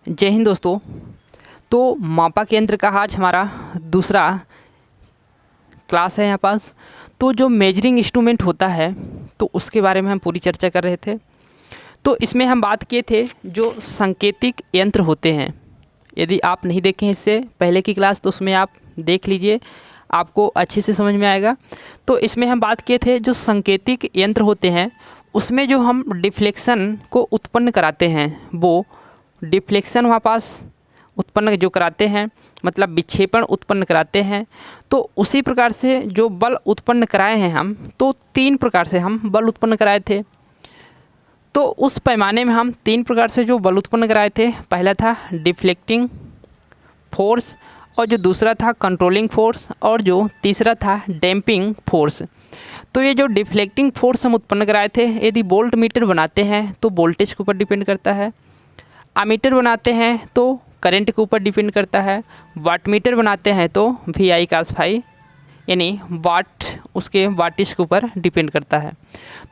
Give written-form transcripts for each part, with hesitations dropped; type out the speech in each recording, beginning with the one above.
जय हिंद दोस्तों। तो मापा केंद्र का आज हमारा दूसरा क्लास है यहाँ पास। तो जो मेजरिंग इंस्ट्रूमेंट होता है तो उसके बारे में हम पूरी चर्चा कर रहे थे। तो इसमें हम बात किए थे जो सांकेतिक यंत्र होते हैं। यदि आप नहीं देखें इससे पहले की क्लास तो उसमें आप देख लीजिए, आपको अच्छे से समझ में आएगा। तो इसमें हम बात किए थे जो सांकेतिक यंत्र होते हैं उसमें जो हम डिफ्लेक्शन को उत्पन्न कराते हैं, वो डिफ्लेक्शन वहाँ पास उत्पन्न जो कराते हैं मतलब विक्षेपण उत्पन्न कराते हैं। तो उसी प्रकार से जो बल उत्पन्न कराए हैं हम, तो 3 प्रकार से हम बल उत्पन्न कराए थे। तो उस पैमाने में हम 3 प्रकार से जो बल उत्पन्न कराए थे, पहला था डिफ्लेक्टिंग फोर्स, और जो दूसरा था कंट्रोलिंग फोर्स, और जो तीसरा था डैम्पिंग फोर्स। तो ये जो डिफ्लेक्टिंग फोर्स हम उत्पन्न कराए थे, यदि वोल्ट मीटर बनाते हैं तो वोल्टेज के ऊपर डिपेंड करता है, आमीटर बनाते हैं तो करंट के ऊपर डिपेंड करता है, वाट मीटर बनाते हैं तो VI cos phi यानी वाट उसके वाटिश के ऊपर डिपेंड करता है।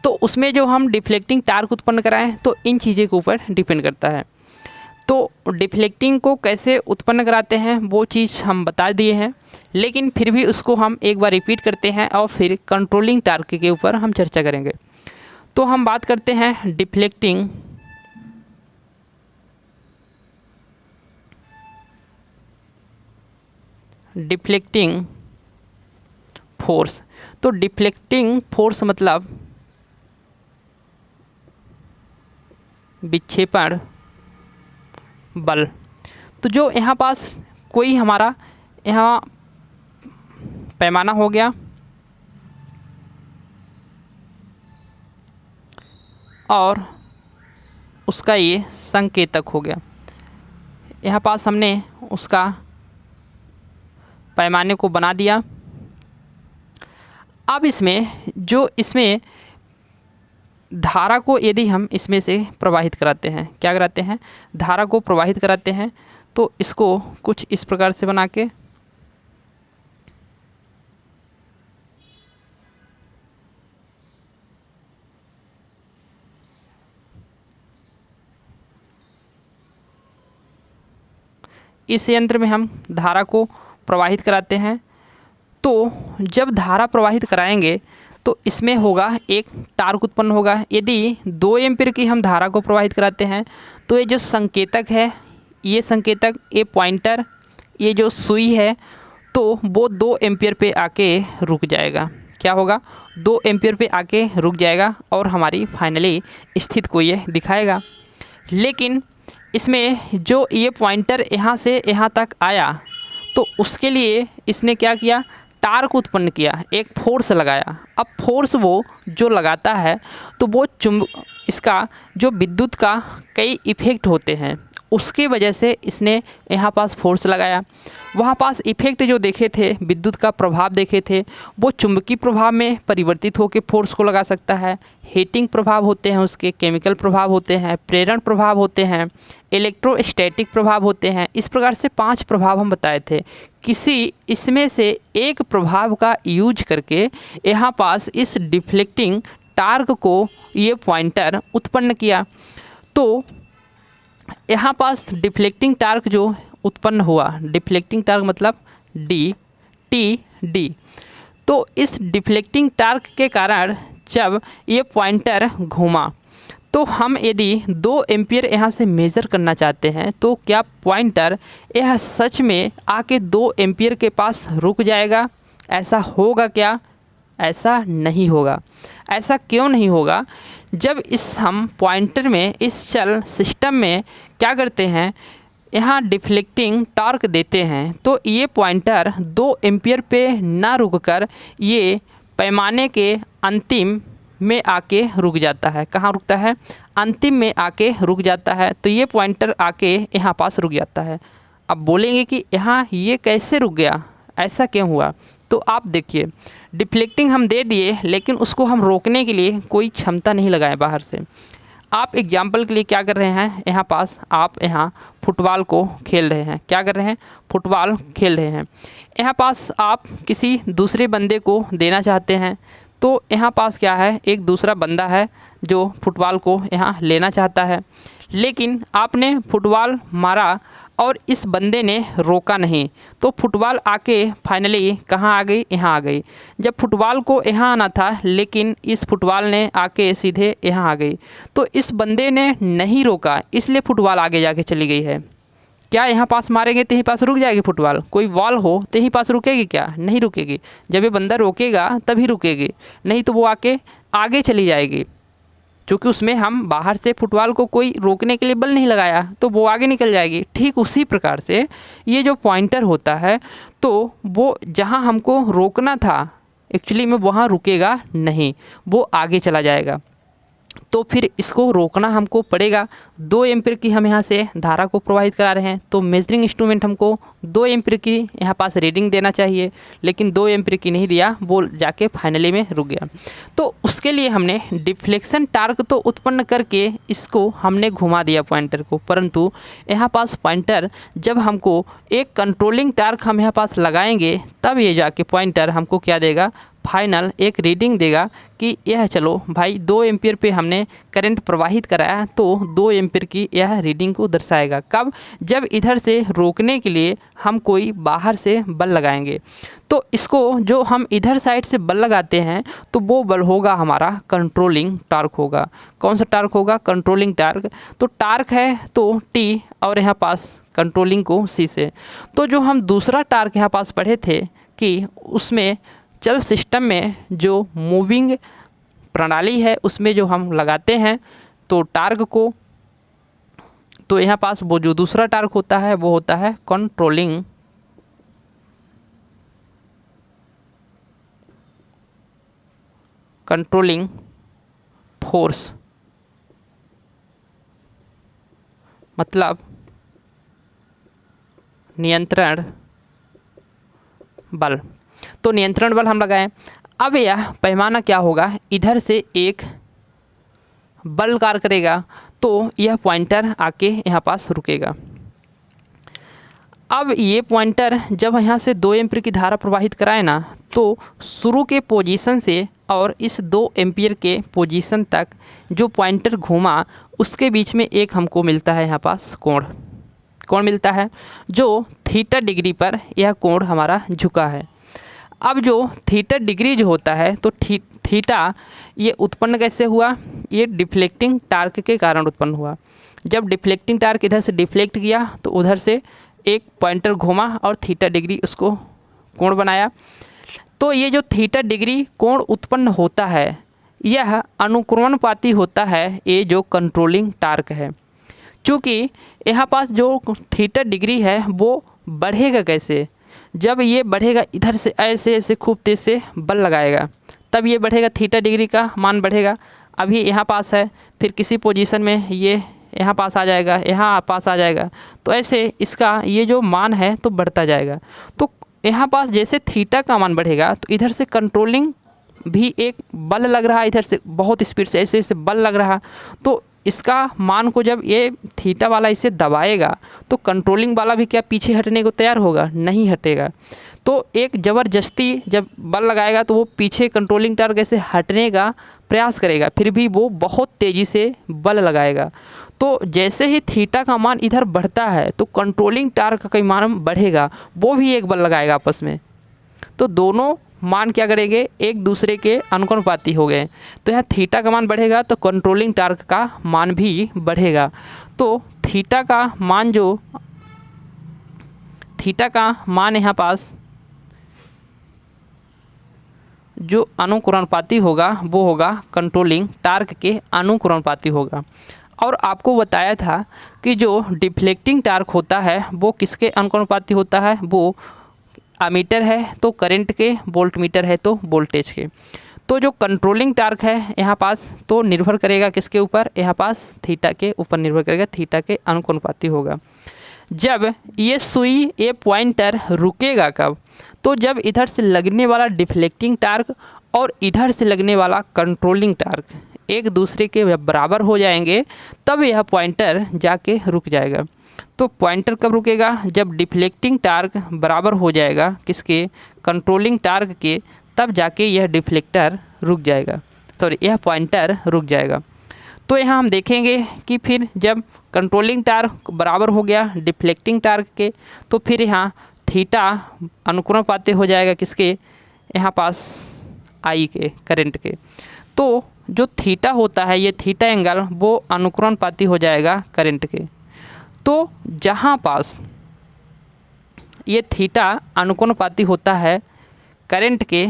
तो उसमें जो हम डिफ्लेक्टिंग टार्क उत्पन्न कराएं तो इन चीज़ों के ऊपर डिपेंड करता है। तो डिफ्लेक्टिंग को कैसे उत्पन्न कराते हैं वो चीज़ हम बता दिए हैं, लेकिन फिर भी उसको हम एक बार रिपीट करते हैं और फिर कंट्रोलिंग टार्क के ऊपर हम चर्चा करेंगे। तो हम बात करते हैं डिफ्लेक्टिंग फोर्स। तो डिफ्लेक्टिंग फोर्स मतलब विक्षेपण बल। तो जो यहाँ पास कोई हमारा यहाँ पैमाना हो गया और उसका ये संकेतक हो गया, यहाँ पास हमने उसका पैमाने को बना दिया। अब इसमें धारा को यदि हम इसमें से प्रवाहित कराते हैं, क्या कराते हैं, धारा को प्रवाहित कराते हैं, तो इसको कुछ इस प्रकार से बना के इस यंत्र में हम धारा को प्रवाहित कराते हैं। तो जब धारा प्रवाहित कराएंगे तो इसमें होगा एक टार्क उत्पन्न होगा। यदि 2 एम्पीयर की हम धारा को प्रवाहित कराते हैं तो ये जो संकेतक है, ये संकेतक, ये पॉइंटर, ये जो सुई है, तो वो 2 एम्पीयर पे आके रुक जाएगा। क्या होगा, 2 एम्पीयर पे आके रुक जाएगा और हमारी फाइनली स्थिति को ये दिखाएगा। लेकिन इसमें जो ये पॉइंटर यहाँ से यहाँ तक आया तो उसके लिए इसने क्या किया, टार्क उत्पन्न किया, एक फोर्स लगाया। अब फोर्स वो जो लगाता है तो वो इसका जो विद्युत का कई इफ़ेक्ट होते हैं, उसकी वजह से इसने यहाँ पास फोर्स लगाया। वहाँ पास इफ़ेक्ट जो देखे थे, विद्युत का प्रभाव देखे थे, वो चुंबकीय प्रभाव में परिवर्तित होकर फोर्स को लगा सकता है। हीटिंग प्रभाव होते हैं उसके, केमिकल प्रभाव होते हैं, प्रेरण प्रभाव होते हैं, इलेक्ट्रोस्टैटिक प्रभाव होते हैं। इस प्रकार से 5 प्रभाव हम बताए थे। किसी इसमें से एक प्रभाव का यूज करके यहाँ पास इस डिफ्लेक्टिंग टार्क को ये पॉइंटर उत्पन्न किया। तो यहाँ पास डिफ्लेक्टिंग टार्क जो उत्पन्न हुआ, डिफ्लेक्टिंग टार्क मतलब डी। तो इस डिफ्लेक्टिंग टार्क के कारण जब ये पॉइंटर घूमा तो हम यदि 2 एम्पीयर यहाँ से मेज़र करना चाहते हैं तो क्या पॉइंटर यह सच में आके 2 एम्पीयर के पास रुक जाएगा? ऐसा होगा क्या? ऐसा नहीं होगा। ऐसा क्यों नहीं होगा? जब हम पॉइंटर में, इस चल सिस्टम में क्या करते हैं, यहाँ डिफ्लेक्टिंग टार्क देते हैं तो ये पॉइंटर 2 एम्पीयर पे ना रुककर ये पैमाने के अंतिम में आके रुक जाता है। कहाँ रुकता है? अंतिम में आके रुक जाता है। तो ये पॉइंटर आके यहाँ पास रुक जाता है। अब बोलेंगे कि यहाँ ये कैसे रुक गया, ऐसा क्यों हुआ? तो आप देखिए, डिफ्लेक्टिंग हम दे दिए लेकिन उसको हम रोकने के लिए कोई क्षमता नहीं लगाए बाहर से। आप एग्जाम्पल के लिए क्या कर रहे हैं, यहाँ पास आप यहाँ फुटबॉल को खेल रहे हैं। क्या कर रहे हैं? फुटबॉल खेल रहे हैं। यहाँ पास आप किसी दूसरे बंदे को देना चाहते हैं तो यहाँ पास क्या है, एक दूसरा बंदा है जो फुटबॉल को यहाँ लेना चाहता है। लेकिन आपने फुटबॉल मारा और इस बंदे ने रोका नहीं, तो फुटबॉल आके फाइनली कहाँ आ गई, यहाँ आ गई। जब फुटबॉल को यहाँ आना था लेकिन इस फुटबॉल ने आके सीधे यहाँ आ गई, तो इस बंदे ने नहीं रोका, इसलिए फुटबॉल आगे जाके चली गई है। क्या यहाँ पास मारेंगे तो यहीं पास रुक जाएगी फुटबॉल? कोई वॉल हो तो यहीं पास रुकेगी क्या? नहीं रुकेगी। जब ये बंदा रोकेगा तभी रुकेगी, नहीं तो वो आके आगे चली जाएगी, क्योंकि उसमें हम बाहर से फुटबॉल को कोई रोकने के लिए बल नहीं लगाया, तो वो आगे निकल जाएगी। ठीक उसी प्रकार से ये जो पॉइंटर होता है, तो वो जहाँ हमको रोकना था एक्चुअली में वहाँ रुकेगा नहीं, वो आगे चला जाएगा। तो फिर इसको रोकना हमको पड़ेगा। 2 एम्पीयर की हम यहाँ से धारा को प्रवाहित करा रहे हैं, तो मेजरिंग इंस्ट्रूमेंट हमको 2 एम्पीयर की यहाँ पास रीडिंग देना चाहिए, लेकिन 2 एम्पीयर की नहीं दिया, वो जाके फाइनली में रुक गया। तो उसके लिए हमने डिफ्लेक्शन टार्क तो उत्पन्न करके इसको हमने घुमा दिया पॉइंटर को, परंतु यहाँ पास पॉइंटर जब हमको एक कंट्रोलिंग टार्क हम यहाँ पास लगाएंगे, तब ये जाके पॉइंटर हमको क्या देगा, फाइनल एक रीडिंग देगा कि यह चलो भाई 2 एम्पीयर पे हमने करंट प्रवाहित कराया, तो 2 एम्पीयर की यह रीडिंग को दर्शाएगा। कब? जब इधर से रोकने के लिए हम कोई बाहर से बल लगाएंगे। तो इसको जो हम इधर साइड से बल लगाते हैं, तो वो बल होगा हमारा कंट्रोलिंग टार्क होगा। कौन सा टार्क होगा? Controlling torque. तो टार्क है तो T और यहाँ पास कंट्रोलिंग को C से। तो जो हम दूसरा टार्क यहाँ पास पढ़े थे कि उसमें चल सिस्टम में जो मूविंग प्रणाली है उसमें जो हम लगाते हैं तो टार्क को, तो यहाँ पास वो जो दूसरा टार्क होता है वो होता है कंट्रोलिंग फोर्स, मतलब नियंत्रण बल। तो नियंत्रण बल हम लगाएं। अब यह पैमाना क्या होगा, इधर से एक बल कार्य करेगा, तो यह पॉइंटर आके यहाँ पास रुकेगा। अब ये पॉइंटर जब यहाँ से 2 एम्पीयर की धारा प्रवाहित कराए ना, तो शुरू के पोजीशन से और इस 2 एम्पीयर के पोजीशन तक जो पॉइंटर घूमा, उसके बीच में एक हमको मिलता है यहाँ पास कोण। कोण मिलता है जो थीटा डिग्री पर यह कोण हमारा झुका है। अब जो थीटा डिग्री जो होता है, तो थीटा ये उत्पन्न कैसे हुआ? ये डिफ्लेक्टिंग टार्क के कारण उत्पन्न हुआ। जब डिफ्लेक्टिंग टार्क इधर से डिफ्लेक्ट किया, तो उधर से एक पॉइंटर घुमा और थीटा डिग्री उसको कोण बनाया। तो ये जो थीटा डिग्री कोण उत्पन्न होता है, यह अनुक्रमणपाती होता है, ये जो कंट्रोलिंग टार्क है। चूँकि यहाँ पास जो थीटा डिग्री है वो बढ़ेगा कैसे? जब ये बढ़ेगा इधर से ऐसे ऐसे खूब तेज से बल लगाएगा, तब ये बढ़ेगा, थीटा डिग्री का मान बढ़ेगा। अभी यहाँ पास है, फिर किसी पोजीशन में ये यहाँ पास आ जाएगा, यहाँ पास आ जाएगा, तो ऐसे इसका ये जो मान है तो बढ़ता जाएगा। तो यहाँ पास जैसे थीटा का मान बढ़ेगा, तो इधर से कंट्रोलिंग भी एक बल लग रहा है, इधर से बहुत स्पीड से ऐसे ऐसे बल लग रहा, तो इसका मान को जब ये थीटा वाला इसे दबाएगा, तो कंट्रोलिंग वाला भी क्या पीछे हटने को तैयार होगा? नहीं हटेगा। तो एक ज़बरदस्ती जब बल लगाएगा, तो वो पीछे कंट्रोलिंग टार्क ऐसे हटने का प्रयास करेगा, फिर भी वो बहुत तेज़ी से बल लगाएगा। तो जैसे ही थीटा का मान इधर बढ़ता है, तो कंट्रोलिंग टार्क का मान बढ़ेगा, वो भी एक बल लगाएगा आपस में। तो दोनों मान क्या करेंगे? एक दूसरे के अनुक्रमपाती हो गए। तो यहाँ थीटा का मान बढ़ेगा तो कंट्रोलिंग टार्क का मान भी बढ़ेगा। तो थीटा का मान यहाँ पास जो अनुक्रमपाती होगा वो होगा कंट्रोलिंग टार्क के अनुक्रमपाती होगा। और आपको बताया था कि जो डिफ्लेक्टिंग टार्क होता है वो किसके अनुक्रमपाती होता है? वो एमीटर है तो करंट के, वोल्टमीटर है तो वोल्टेज के। तो जो कंट्रोलिंग टार्क है यहाँ पास तो निर्भर करेगा किसके ऊपर? यहाँ पास थीटा के ऊपर निर्भर करेगा, थीटा के अनुक्रमपाती होगा। जब ये सुई, ये पॉइंटर रुकेगा कब? तो जब इधर से लगने वाला डिफ्लेक्टिंग टार्क और इधर से लगने वाला कंट्रोलिंग टार्क एक दूसरे के बराबर हो जाएंगे, तब यह पॉइंटर जाके रुक जाएगा। तो पॉइंटर कब रुकेगा? जब डिफ्लेक्टिंग टार्क बराबर हो जाएगा किसके? कंट्रोलिंग टार्क के, तब जाके यह डिफ्लेक्टर रुक जाएगा, सॉरी यह पॉइंटर रुक जाएगा। तो यहाँ हम देखेंगे कि फिर जब कंट्रोलिंग टार्क बराबर हो गया डिफ्लेक्टिंग टार्क के, तो फिर यहाँ थीटा अनुक्रमानुपाती हो जाएगा किसके, यहाँ पास आई के, करंट के। तो जो थीटा होता है, ये थीटा एंगल वो अनुक्रमानुपाती हो जाएगा करंट के। तो जहाँ पास ये थीटा अनुक्रमानुपाती होता है करंट के,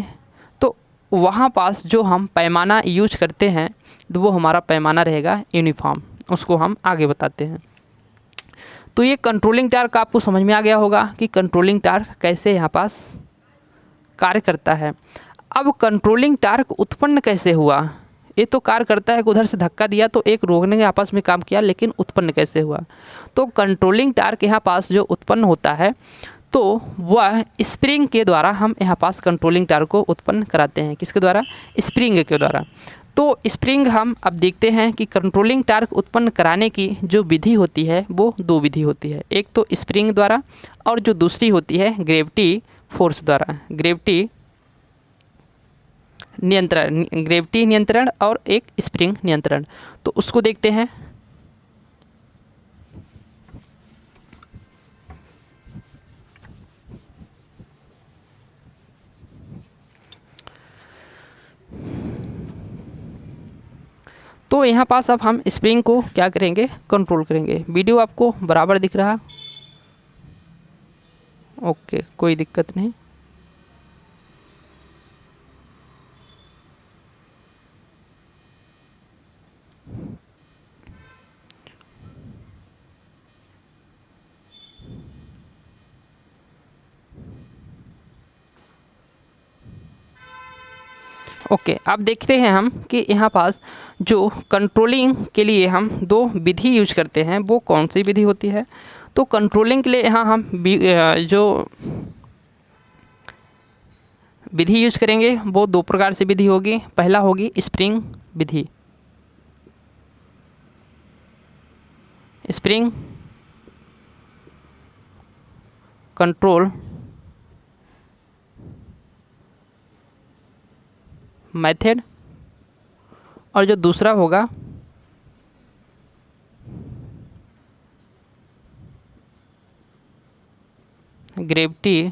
तो वहाँ पास जो हम पैमाना यूज करते हैं तो वो हमारा पैमाना रहेगा यूनिफॉर्म, उसको हम आगे बताते हैं। तो ये कंट्रोलिंग टार्क आपको समझ में आ गया होगा कि कंट्रोलिंग टार्क कैसे यहाँ पास कार्य करता है। अब कंट्रोलिंग टार्क उत्पन्न कैसे हुआ, ये तो कार्य करता है कि उधर से धक्का दिया तो एक रोकने के आपस में काम किया, लेकिन उत्पन्न कैसे हुआ। तो कंट्रोलिंग टार्क यहाँ पास जो उत्पन्न होता है तो वह स्प्रिंग के द्वारा हम यहाँ पास कंट्रोलिंग टार्क को उत्पन्न कराते हैं। किसके द्वारा, स्प्रिंग के द्वारा। तो स्प्रिंग हम अब देखते हैं कि कंट्रोलिंग टार्क उत्पन्न कराने की जो विधि होती है वो दो विधि होती है, एक तो स्प्रिंग द्वारा और जो दूसरी होती है ग्रेविटी फोर्स द्वारा, ग्रेविटी नियंत्रण और एक स्प्रिंग नियंत्रण। तो उसको देखते हैं। तो यहाँ पास अब हम स्प्रिंग को क्या करेंगे, कंट्रोल करेंगे। वीडियो आपको बराबर दिख रहा, ओके, कोई दिक्कत नहीं। ओके, अब देखते हैं हम कि यहाँ पास जो कंट्रोलिंग के लिए हम दो विधि यूज करते हैं वो कौन सी विधि होती है। तो कंट्रोलिंग के लिए यहाँ हम जो विधि यूज करेंगे वो दो प्रकार से विधि होगी। पहला होगी स्प्रिंग विधि, स्प्रिंग कंट्रोल मेथड, और जो दूसरा होगा ग्रेविटी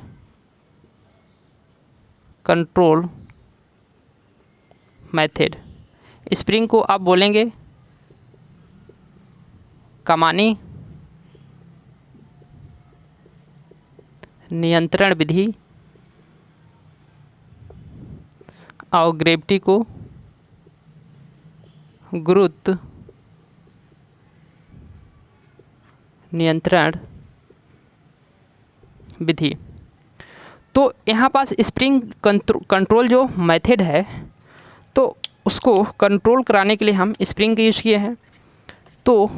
कंट्रोल मेथड। स्प्रिंग को आप बोलेंगे कमानी नियंत्रण विधि और ग्रेविटी को गुरुत्व नियंत्रण विधि। तो यहाँ पास स्प्रिंग कंट्रोल जो मेथड है तो उसको कंट्रोल कराने के लिए हम स्प्रिंग का यूज़ किए हैं। तो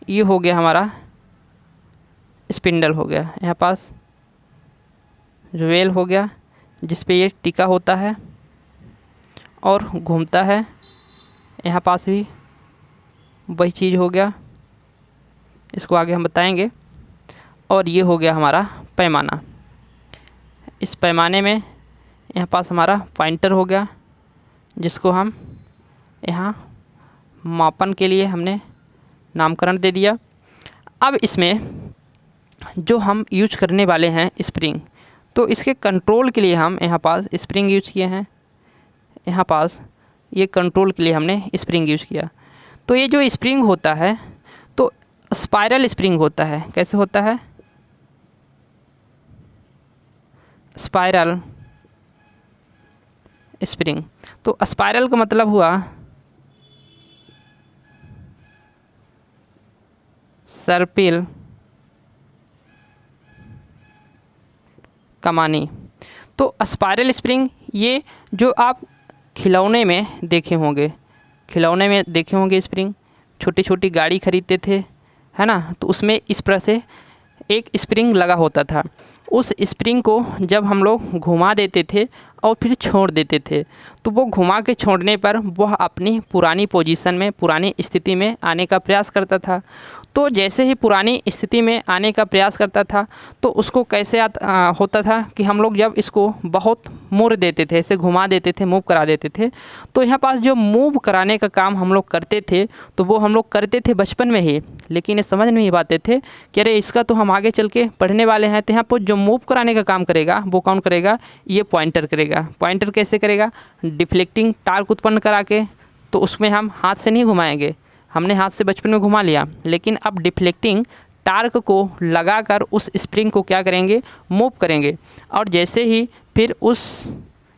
ये हो गया हमारा स्पिंडल, हो गया यहाँ पास वेल हो गया जिस पे ये टिका होता है और घूमता है। यहाँ पास भी वही चीज़ हो गया, इसको आगे हम बताएंगे। और ये हो गया हमारा पैमाना। इस पैमाने में यहाँ पास हमारा पॉइंटर हो गया जिसको हम यहाँ मापन के लिए हमने नामकरण दे दिया। अब इसमें जो हम यूज करने वाले हैं स्प्रिंग, तो इसके कंट्रोल के लिए हम यहाँ पास स्प्रिंग यूज किए हैं। यहाँ पास ये कंट्रोल के लिए हमने स्प्रिंग यूज किया। तो ये जो स्प्रिंग होता है तो स्पाइरल स्प्रिंग होता है। कैसे होता है, स्पाइरल स्प्रिंग। तो स्पाइरल का मतलब हुआ सर्पिल कमानी। तो स्पाइरल स्प्रिंग ये जो आप खिलौने में देखे होंगे, स्प्रिंग छोटी छोटी गाड़ी खरीदते थे, है ना, तो उसमें इस तरह से एक स्प्रिंग लगा होता था। उस स्प्रिंग को जब हम लोग घुमा देते थे और फिर छोड़ देते थे तो वो घुमा के छोड़ने पर वह अपनी पुरानी पोजीशन में, पुरानी स्थिति में आने का प्रयास करता था। तो जैसे ही पुरानी स्थिति में आने का प्रयास करता था तो उसको कैसे होता था कि हम लोग जब इसको बहुत मोड़ देते थे, ऐसे घुमा देते थे, मूव करा देते थे, तो यहाँ पास जो मूव कराने का काम हम लोग करते थे तो वो हम लोग करते थे बचपन में ही, लेकिन ये समझ नहीं पाते थे कि अरे इसका तो हम आगे चल के पढ़ने वाले हैं। तो यहाँ पर जो मूव कराने का काम करेगा वो कौन करेगा? ये पॉइंटर करेगा। पॉइंटर कैसे करेगा? डिफ्लेक्टिंग टार्क उत्पन्न करा के। तो उसमें हम हाथ से नहीं घुमाएंगे, हमने हाथ से बचपन में घुमा लिया, लेकिन अब डिफ्लेक्टिंग टार्क को लगाकर उस स्प्रिंग को क्या करेंगे? मूव करेंगे। और जैसे ही फिर उस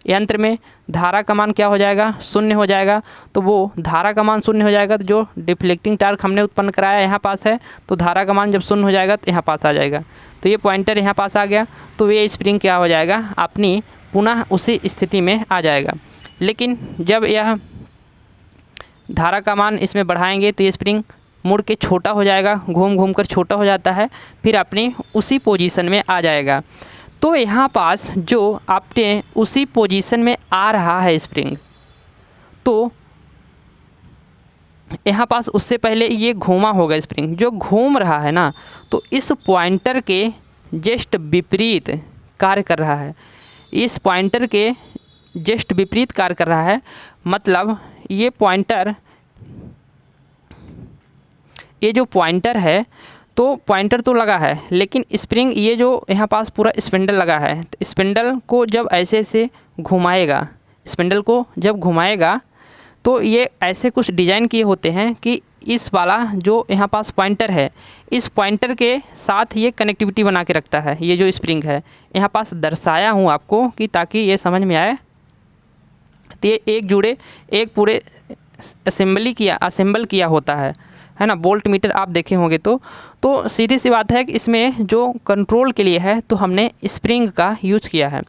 यंत्र में धारा का मान क्या हो जाएगा? शून्य हो जाएगा। तो वो धारा का मान शून्य हो जाएगा तो जो डिफ्लेक्टिंग टार्क हमने उत्पन्न कराया यहाँ पास है, तो धारा का मान जब शून्य हो जाएगा तो यहाँ पास आ जाएगा। तो ये पॉइंटर यहाँ पास आ गया, तो ये स्प्रिंग क्या हो जाएगा? अपनी पुनः उसी स्थिति में आ जाएगा। लेकिन जब यह धारा का मान इसमें बढ़ाएंगे तो ये स्प्रिंग मुड़ के छोटा हो जाएगा, घूम घूम कर छोटा हो जाता है, फिर अपनी उसी पोजीशन में आ जाएगा। तो यहाँ पास जो अपने उसी पोजीशन में आ रहा है स्प्रिंग, तो यहाँ पास उससे पहले ये घूमा होगा स्प्रिंग, जो घूम रहा है ना, तो इस पॉइंटर के जस्ट विपरीत कार्य कर रहा है। इस पॉइंटर के जस्ट विपरीत कार्य कर रहा है, मतलब ये पॉइंटर, ये जो पॉइंटर है, तो पॉइंटर तो लगा है, लेकिन स्प्रिंग ये जो यहाँ पास पूरा स्पिंडल लगा है, तो स्पिंडल को जब ऐसे से घुमाएगा, स्पिंडल को जब घुमाएगा तो ये ऐसे कुछ डिज़ाइन किए होते हैं कि इस वाला जो यहाँ पास पॉइंटर है, इस पॉइंटर के साथ ये कनेक्टिविटी बना के रखता है। ये जो स्प्रिंग है यहाँ पास दर्शाया हूँ आपको कि ताकि ये समझ में आए। तो ये एक जुड़े एक पूरे असेंबल किया होता है ना। बोल्ट मीटर आप देखे होंगे तो सीधी सी बात है कि इसमें जो कंट्रोल के लिए है तो हमने स्प्रिंग का यूज किया है।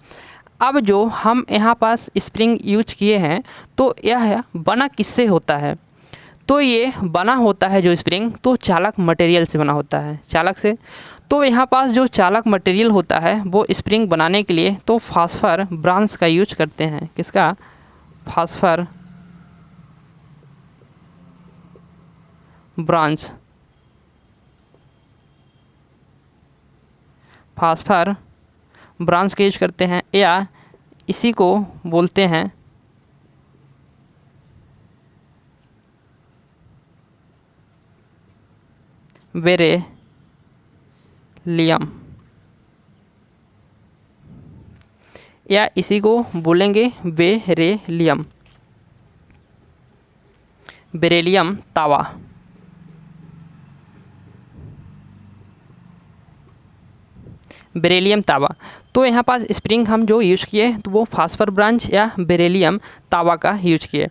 अब जो हम यहाँ पास स्प्रिंग यूज किए हैं तो यह बना किससे होता है? तो ये बना होता है जो स्प्रिंग, तो चालक मटेरियल से बना होता है, चालक से। तो यहाँ पास जो चालक मटेरियल होता है वो स्प्रिंग बनाने के लिए तो फास्फर ब्रांच का यूज करते हैं। किसका? Phosphor branch. फास्फर ब्रांच का यूज करते हैं, या इसी को बोलते हैं बेरेलियम, या इसी को बोलेंगे बेरेलियम, बेरेलियम तावा। बेरेलियम तावा। तो यहाँ पास स्प्रिंग हम जो यूज किए तो वो फास्फर ब्रांच या बेरेलियम तावा का यूज किए।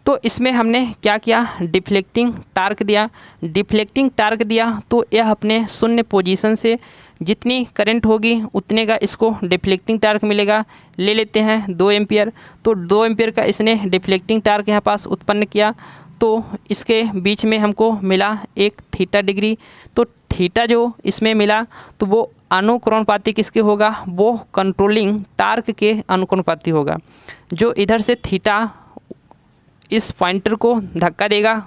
तो इसमें हमने क्या किया? डिफ्लेक्टिंग टार्क दिया। डिफ्लेक्टिंग टार्क दिया तो यह अपने शून्य पोजीशन से जितनी करंट होगी उतने का इसको डिफ्लेक्टिंग टार्क मिलेगा। ले लेते हैं 2 एम्पियर, तो 2 एम्पियर का इसने डिफ्लेक्टिंग टार्क यहाँ पास उत्पन्न किया। तो इसके बीच में हमको मिला एक थीटा डिग्री। तो थीटा जो इसमें मिला तो वो अनुक्रमपाती किसके होगा? वो कंट्रोलिंग टार्क के अनुक्रमपाती होगा। जो इधर से थीटा इस पॉइंटर को धक्का देगा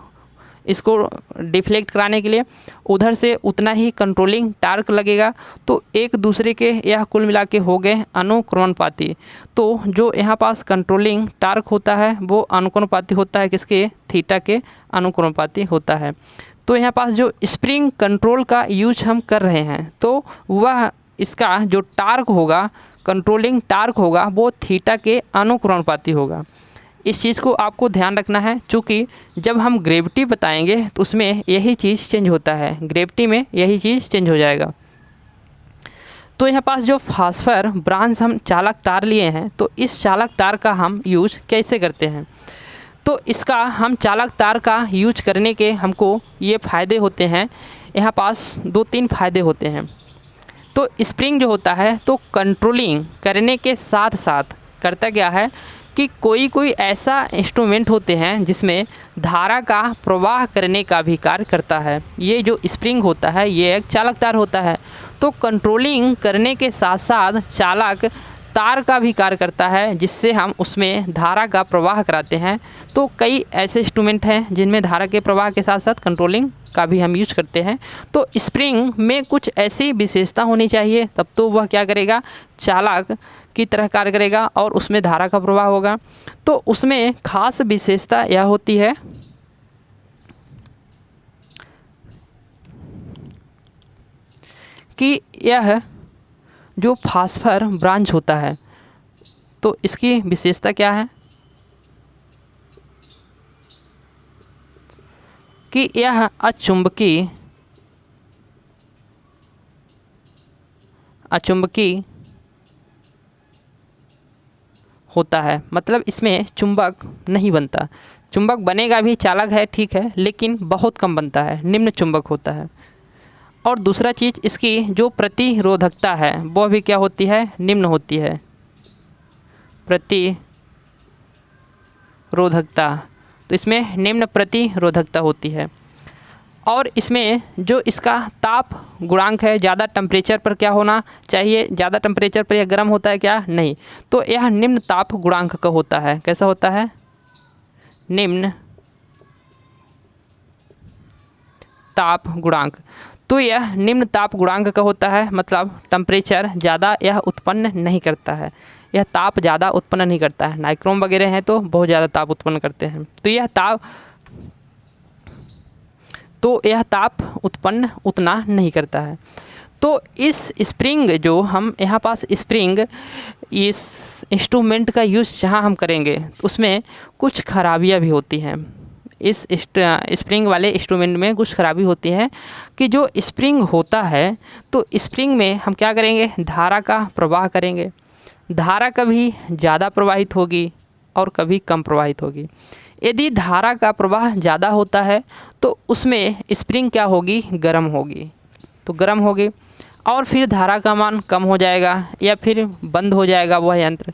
इसको डिफ्लेक्ट कराने के लिए, उधर से उतना ही कंट्रोलिंग टार्क लगेगा। तो एक दूसरे के यह कुल मिला के हो गए अनुक्रमणपाती। तो जो यहाँ पास कंट्रोलिंग टार्क होता है वो अनुक्रमणपाती होता है किसके? थीटा के अनुक्रमणपाती होता है। तो यहाँ पास जो स्प्रिंग कंट्रोल का यूज हम कर रहे हैं तो वह इसका जो टार्क होगा, कंट्रोलिंग टार्क होगा, वो थीटा के अनुक्रमणपाती होगा। इस चीज़ को आपको ध्यान रखना है, क्योंकि जब हम ग्रेविटी बताएंगे तो उसमें यही चीज़ चेंज होता है, ग्रेविटी में यही चीज़ चेंज हो जाएगा। तो यहाँ पास जो फास्फर ब्रांच हम चालक तार लिए हैं तो इस चालक तार का हम यूज कैसे करते हैं? तो इसका हम चालक तार का यूज करने के हमको ये फ़ायदे होते हैं। यहाँ पास 2-3 फ़ायदे होते हैं। तो स्प्रिंग जो होता है तो कंट्रोलिंग करने के साथ साथ करता क्या है कि कोई ऐसा इंस्ट्रूमेंट होते हैं जिसमें धारा का प्रवाह करने का भी कार्य करता है। ये जो स्प्रिंग होता है ये एक चालक तार होता है। तो कंट्रोलिंग करने के साथ साथ चालक तार का भी कार्य करता है, जिससे हम उसमें धारा का प्रवाह कराते हैं। तो कई ऐसे इंस्ट्रूमेंट हैं जिनमें धारा के प्रवाह के साथ साथ कंट्रोलिंग का भी हम यूज करते हैं। तो स्प्रिंग में कुछ ऐसी विशेषता होनी चाहिए, तब तो वह क्या करेगा, चालक की तरह कार्य करेगा और उसमें धारा का प्रवाह होगा। तो उसमें खास विशेषता यह होती है कि यह जो फास्फर ब्रांच होता है, तो इसकी विशेषता क्या है कि यह अचुंबकीय होता है। मतलब इसमें चुंबक नहीं बनता, चुंबक बनेगा भी, चालक है ठीक है, लेकिन बहुत कम बनता है, निम्न चुंबक होता है। और दूसरा चीज़, इसकी जो प्रतिरोधकता है वह भी क्या होती है, निम्न होती है, प्रतिरोधकता। तो इसमें निम्न प्रतिरोधकता होती है। और इसमें जो इसका ताप गुणांक है, ज़्यादा टेम्परेचर पर क्या होना चाहिए, ज़्यादा टेम्परेचर पर यह गर्म होता है क्या, नहीं। तो यह निम्न ताप गुणांक का होता है। कैसा होता है, निम्न ताप गुणांक। तो यह निम्न ताप गुणांक का होता है, मतलब टेम्परेचर ज़्यादा यह उत्पन्न नहीं करता है, यह ताप ज़्यादा उत्पन्न नहीं करता है। नाइक्रोम वगैरह हैं तो बहुत ज़्यादा ताप उत्पन्न करते हैं, तो यह ताप उत्पन्न उतना नहीं करता है। तो इस स्प्रिंग जो हम यहाँ पास स्प्रिंग इस इंस्ट्रूमेंट का यूज़ जहाँ हम करेंगे, उसमें कुछ खराबियाँ भी होती हैं। इस स्प्रिंग वाले इंस्ट्रूमेंट में कुछ खराबी होती है कि जो स्प्रिंग होता है, तो स्प्रिंग में हम क्या करेंगे, धारा का प्रवाह करेंगे। धारा कभी ज़्यादा प्रवाहित होगी और कभी कम प्रवाहित होगी। यदि धारा का प्रवाह ज़्यादा होता है तो उसमें स्प्रिंग क्या होगी, गर्म होगी। तो गर्म होगी और फिर धारा का मान कम हो जाएगा या फिर बंद हो जाएगा वह यंत्र,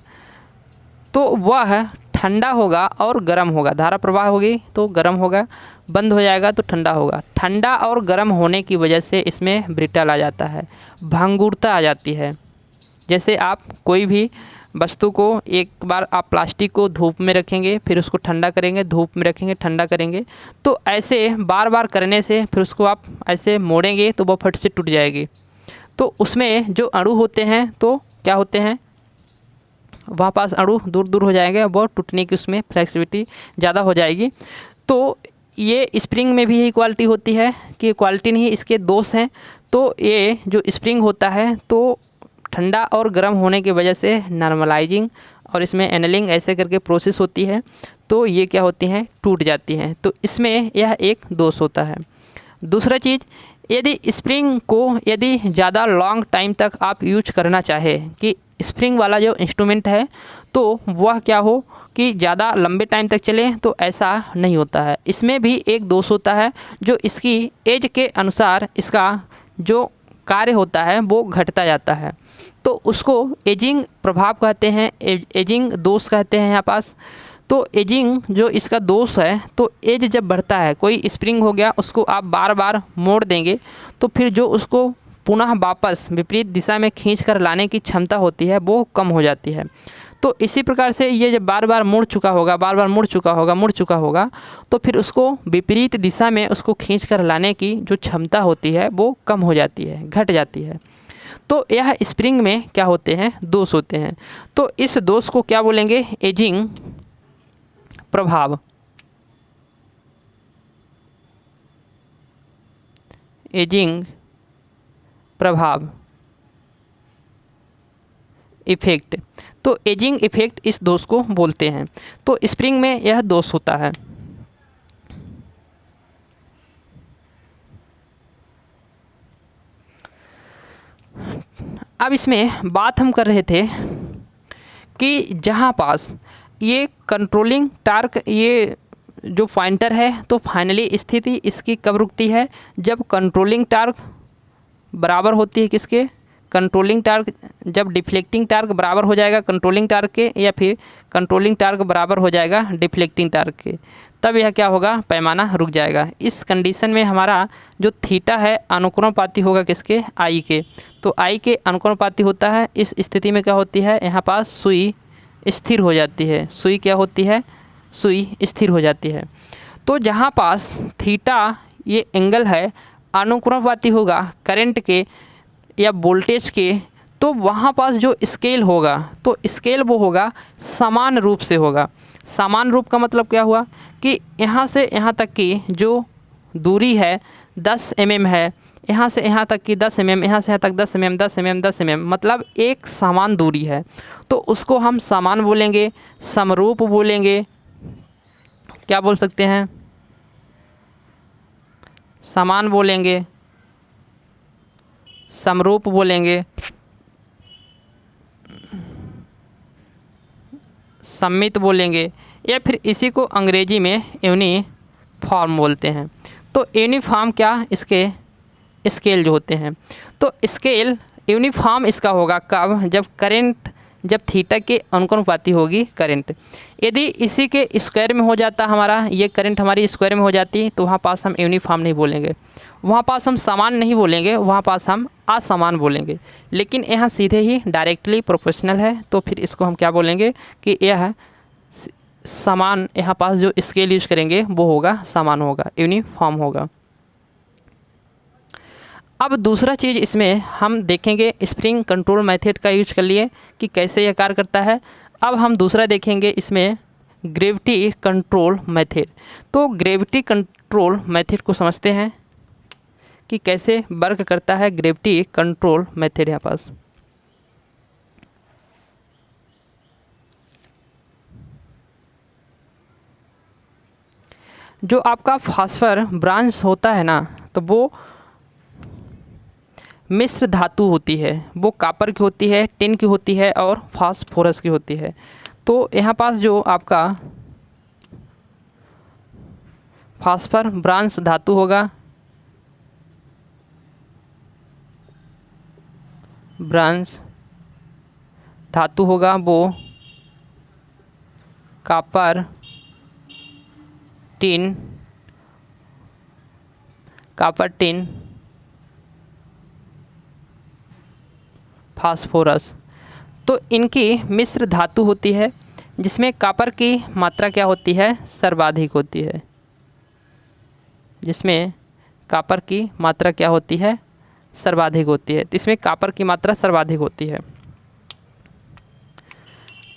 तो वह ठंडा होगा और गर्म होगा। धारा प्रवाह होगी तो गर्म होगा, बंद हो जाएगा तो ठंडा होगा। ठंडा और गर्म होने की वजह से इसमें ब्रिटल आ जाता है, भंगुरता आ जाती है। जैसे आप कोई भी वस्तु को, एक बार आप प्लास्टिक को धूप में रखेंगे, फिर उसको ठंडा करेंगे, धूप में रखेंगे, ठंडा करेंगे, तो ऐसे बार बार करने से फिर उसको आप ऐसे मोड़ेंगे तो वो फट से टूट जाएगी। तो उसमें जो अणु होते हैं तो क्या होते हैं, वहाँ पास अणु दूर दूर हो जाएंगे, वो टूटने की उसमें फ्लेक्सिबिलिटी ज़्यादा हो जाएगी। तो ये स्प्रिंग में भी यही क्वालिटी होती है कि क्वालिटी नहीं, इसके दोष हैं। तो ये जो स्प्रिंग होता है तो ठंडा और गर्म होने की वजह से नॉर्मलाइजिंग और इसमें एनलिंग ऐसे करके प्रोसेस होती है, तो ये क्या होती हैं, टूट जाती हैं। तो इसमें यह एक दोष होता है। दूसरा चीज़, यदि स्प्रिंग को यदि ज़्यादा लॉन्ग टाइम तक आप यूज करना चाहें कि स्प्रिंग वाला जो इंस्ट्रूमेंट है तो वह क्या हो कि ज़्यादा लंबे टाइम तक चले, तो ऐसा नहीं होता है। इसमें भी एक दोष होता है, जो इसकी एज के अनुसार इसका जो कार्य होता है वो घटता जाता है, तो उसको एजिंग प्रभाव कहते हैं, एजिंग दोष कहते हैं यहाँ पास। तो एजिंग जो इसका दोष है, तो एज जब बढ़ता है, कोई स्प्रिंग हो गया उसको आप बार बार मोड़ देंगे तो फिर जो उसको पुनः वापस विपरीत दिशा में खींच कर लाने की क्षमता होती है वो कम हो जाती है। तो इसी प्रकार से ये जब बार बार मुड़ चुका होगा, तो फिर उसको विपरीत दिशा में उसको खींच कर लाने की जो क्षमता होती है वो कम हो जाती है, घट जाती है। तो यह स्प्रिंग में क्या होते हैं, दोष होते हैं। तो इस दोष को क्या बोलेंगे, एजिंग प्रभाव। एजिंग प्रभाव इफेक्ट। तो एजिंग इफेक्ट इस दोष को बोलते हैं। तो स्प्रिंग में यह दोष होता है। अब इसमें बात हम कर रहे थे कि जहाँ पास ये कंट्रोलिंग टार्क, ये जो पॉइंटर है, तो फाइनली स्थिति इसकी कब रुकती है, जब कंट्रोलिंग टार्क बराबर होती है किसके, कंट्रोलिंग टार्क, जब डिफ्लेक्टिंग टार्क बराबर हो जाएगा कंट्रोलिंग टार्क के, या फिर कंट्रोलिंग टार्क बराबर हो जाएगा डिफ्लेक्टिंग टार्क के, तब यह क्या होगा, पैमाना रुक जाएगा। इस कंडीशन में हमारा जो थीटा है अनुक्रमपाती होगा किसके, आई के। तो आई के अनुक्रमपाती होता है। इस स्थिति में क्या होती है, यहाँ पास सुई स्थिर हो जाती है। सुई क्या होती है, सुई स्थिर हो जाती है। तो जहाँ पास थीटा ये एंगल है अनुक्रमपाती होगा करंट के या वोल्टेज के, तो वहाँ पास जो स्केल होगा, तो स्केल वो होगा समान रूप से होगा। समान रूप का मतलब क्या हुआ कि यहाँ से यहाँ तक की जो दूरी है 10 mm है, यहाँ से यहाँ तक की 10 mm, यहाँ से यहाँ तक 10 mm, 10 mm, 10 mm, मतलब एक समान दूरी है, तो उसको हम समान बोलेंगे, समरूप बोलेंगे, क्या बोल सकते हैं, समान बोलेंगे, समरूप बोलेंगे, सममित बोलेंगे, या फिर इसी को अंग्रेजी में यूनिफॉर्म बोलते हैं। तो यूनिफॉर्म क्या, इसके स्केल जो होते हैं, तो स्केल यूनिफॉर्म इसका होगा कब, जब करंट, जब थीटा के अनुक्रमपाती होगी करंट। यदि इसी के स्क्वायर में हो जाता हमारा, ये करंट हमारी स्क्वायर में हो जाती, तो वहाँ पास हम यूनिफॉर्म नहीं बोलेंगे, वहाँ पास हम समान नहीं बोलेंगे, वहाँ पास हम असमान बोलेंगे। लेकिन यहाँ सीधे ही डायरेक्टली प्रोपोर्शनल है, तो फिर इसको हम क्या बोलेंगे कि यह समान, यहाँ पास जो स्केल यूज करेंगे वो होगा समान होगा, यूनिफॉर्म होगा। अब दूसरा चीज़ इसमें हम देखेंगे, स्प्रिंग कंट्रोल मेथड का यूज कर लिए कि कैसे यह कार्य करता है। अब हम दूसरा देखेंगे इसमें ग्रेविटी कंट्रोल मेथड। तो ग्रेविटी कंट्रोल मेथड को समझते हैं कि कैसे वर्क करता है ग्रेविटी कंट्रोल मेथड। यहाँ पास जो आपका फास्फर ब्रांच होता है ना, तो वो मिश्र धातु होती है, वो कॉपर की होती है, टिन की होती है और फास्फोरस की होती है। तो यहाँ पास जो आपका फास्फर ब्रांच धातु होगा, ब्रांच धातु होगा वो copper, tin, copper, tin, phosphorus. तो इनकी मिश्र धातु होती है, जिसमें कॉपर की मात्रा क्या होती है, सर्वाधिक होती है, जिसमें कॉपर की मात्रा क्या होती है, सर्वाधिक होती है। तो इसमें कॉपर की मात्रा सर्वाधिक होती है।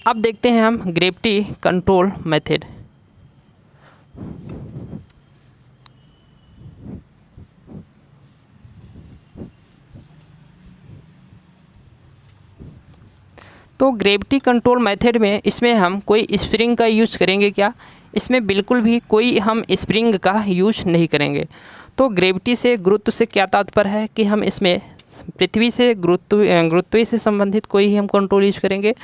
अब देखते हैं हम ग्रेविटी कंट्रोल मेथड। तो ग्रेविटी कंट्रोल मेथड में इसमें हम कोई स्प्रिंग का यूज करेंगे क्या, इसमें बिल्कुल भी कोई हम स्प्रिंग का यूज नहीं करेंगे। तो ग्रेविटी से, गुरुत्व से क्या तात्पर्य है कि हम इसमें पृथ्वी से गुरुत्व से संबंधित कोई ही हम कंट्रोल यूज करेंगे।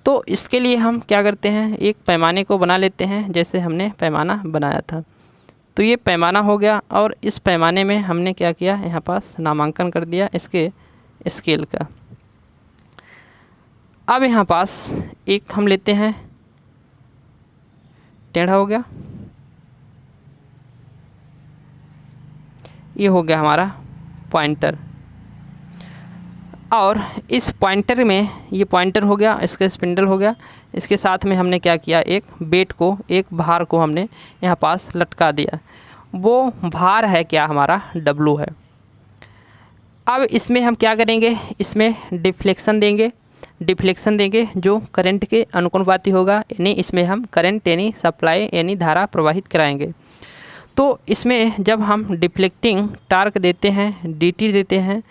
तो इसके लिए हम क्या करते हैं, एक पैमाने को बना लेते हैं, जैसे हमने पैमाना बनाया था। तो ये पैमाना हो गया, और इस पैमाने में हमने क्या किया, यहाँ पास नामांकन कर दिया इसके स्केल का। अब यहाँ पास एक हम लेते हैं, टेढ़ा हो गया, ये हो गया हमारा पॉइंटर। और इस पॉइंटर में, ये पॉइंटर हो गया, इसका स्पिंडल हो गया, इसके साथ में हमने क्या किया, एक वेट को, एक भार को हमने यहाँ पास लटका दिया। वो भार है क्या, हमारा W है। अब इसमें हम क्या करेंगे, इसमें डिफ्लेक्शन देंगे, डिफ्लेक्शन देंगे जो करंट के अनुपाती होगा, यानी इसमें हम करंट यानी सप्लाई यानी धारा प्रवाहित कराएंगे। तो इसमें जब हम डिफ्लेक्टिंग टार्क देते हैं, dt देते हैं,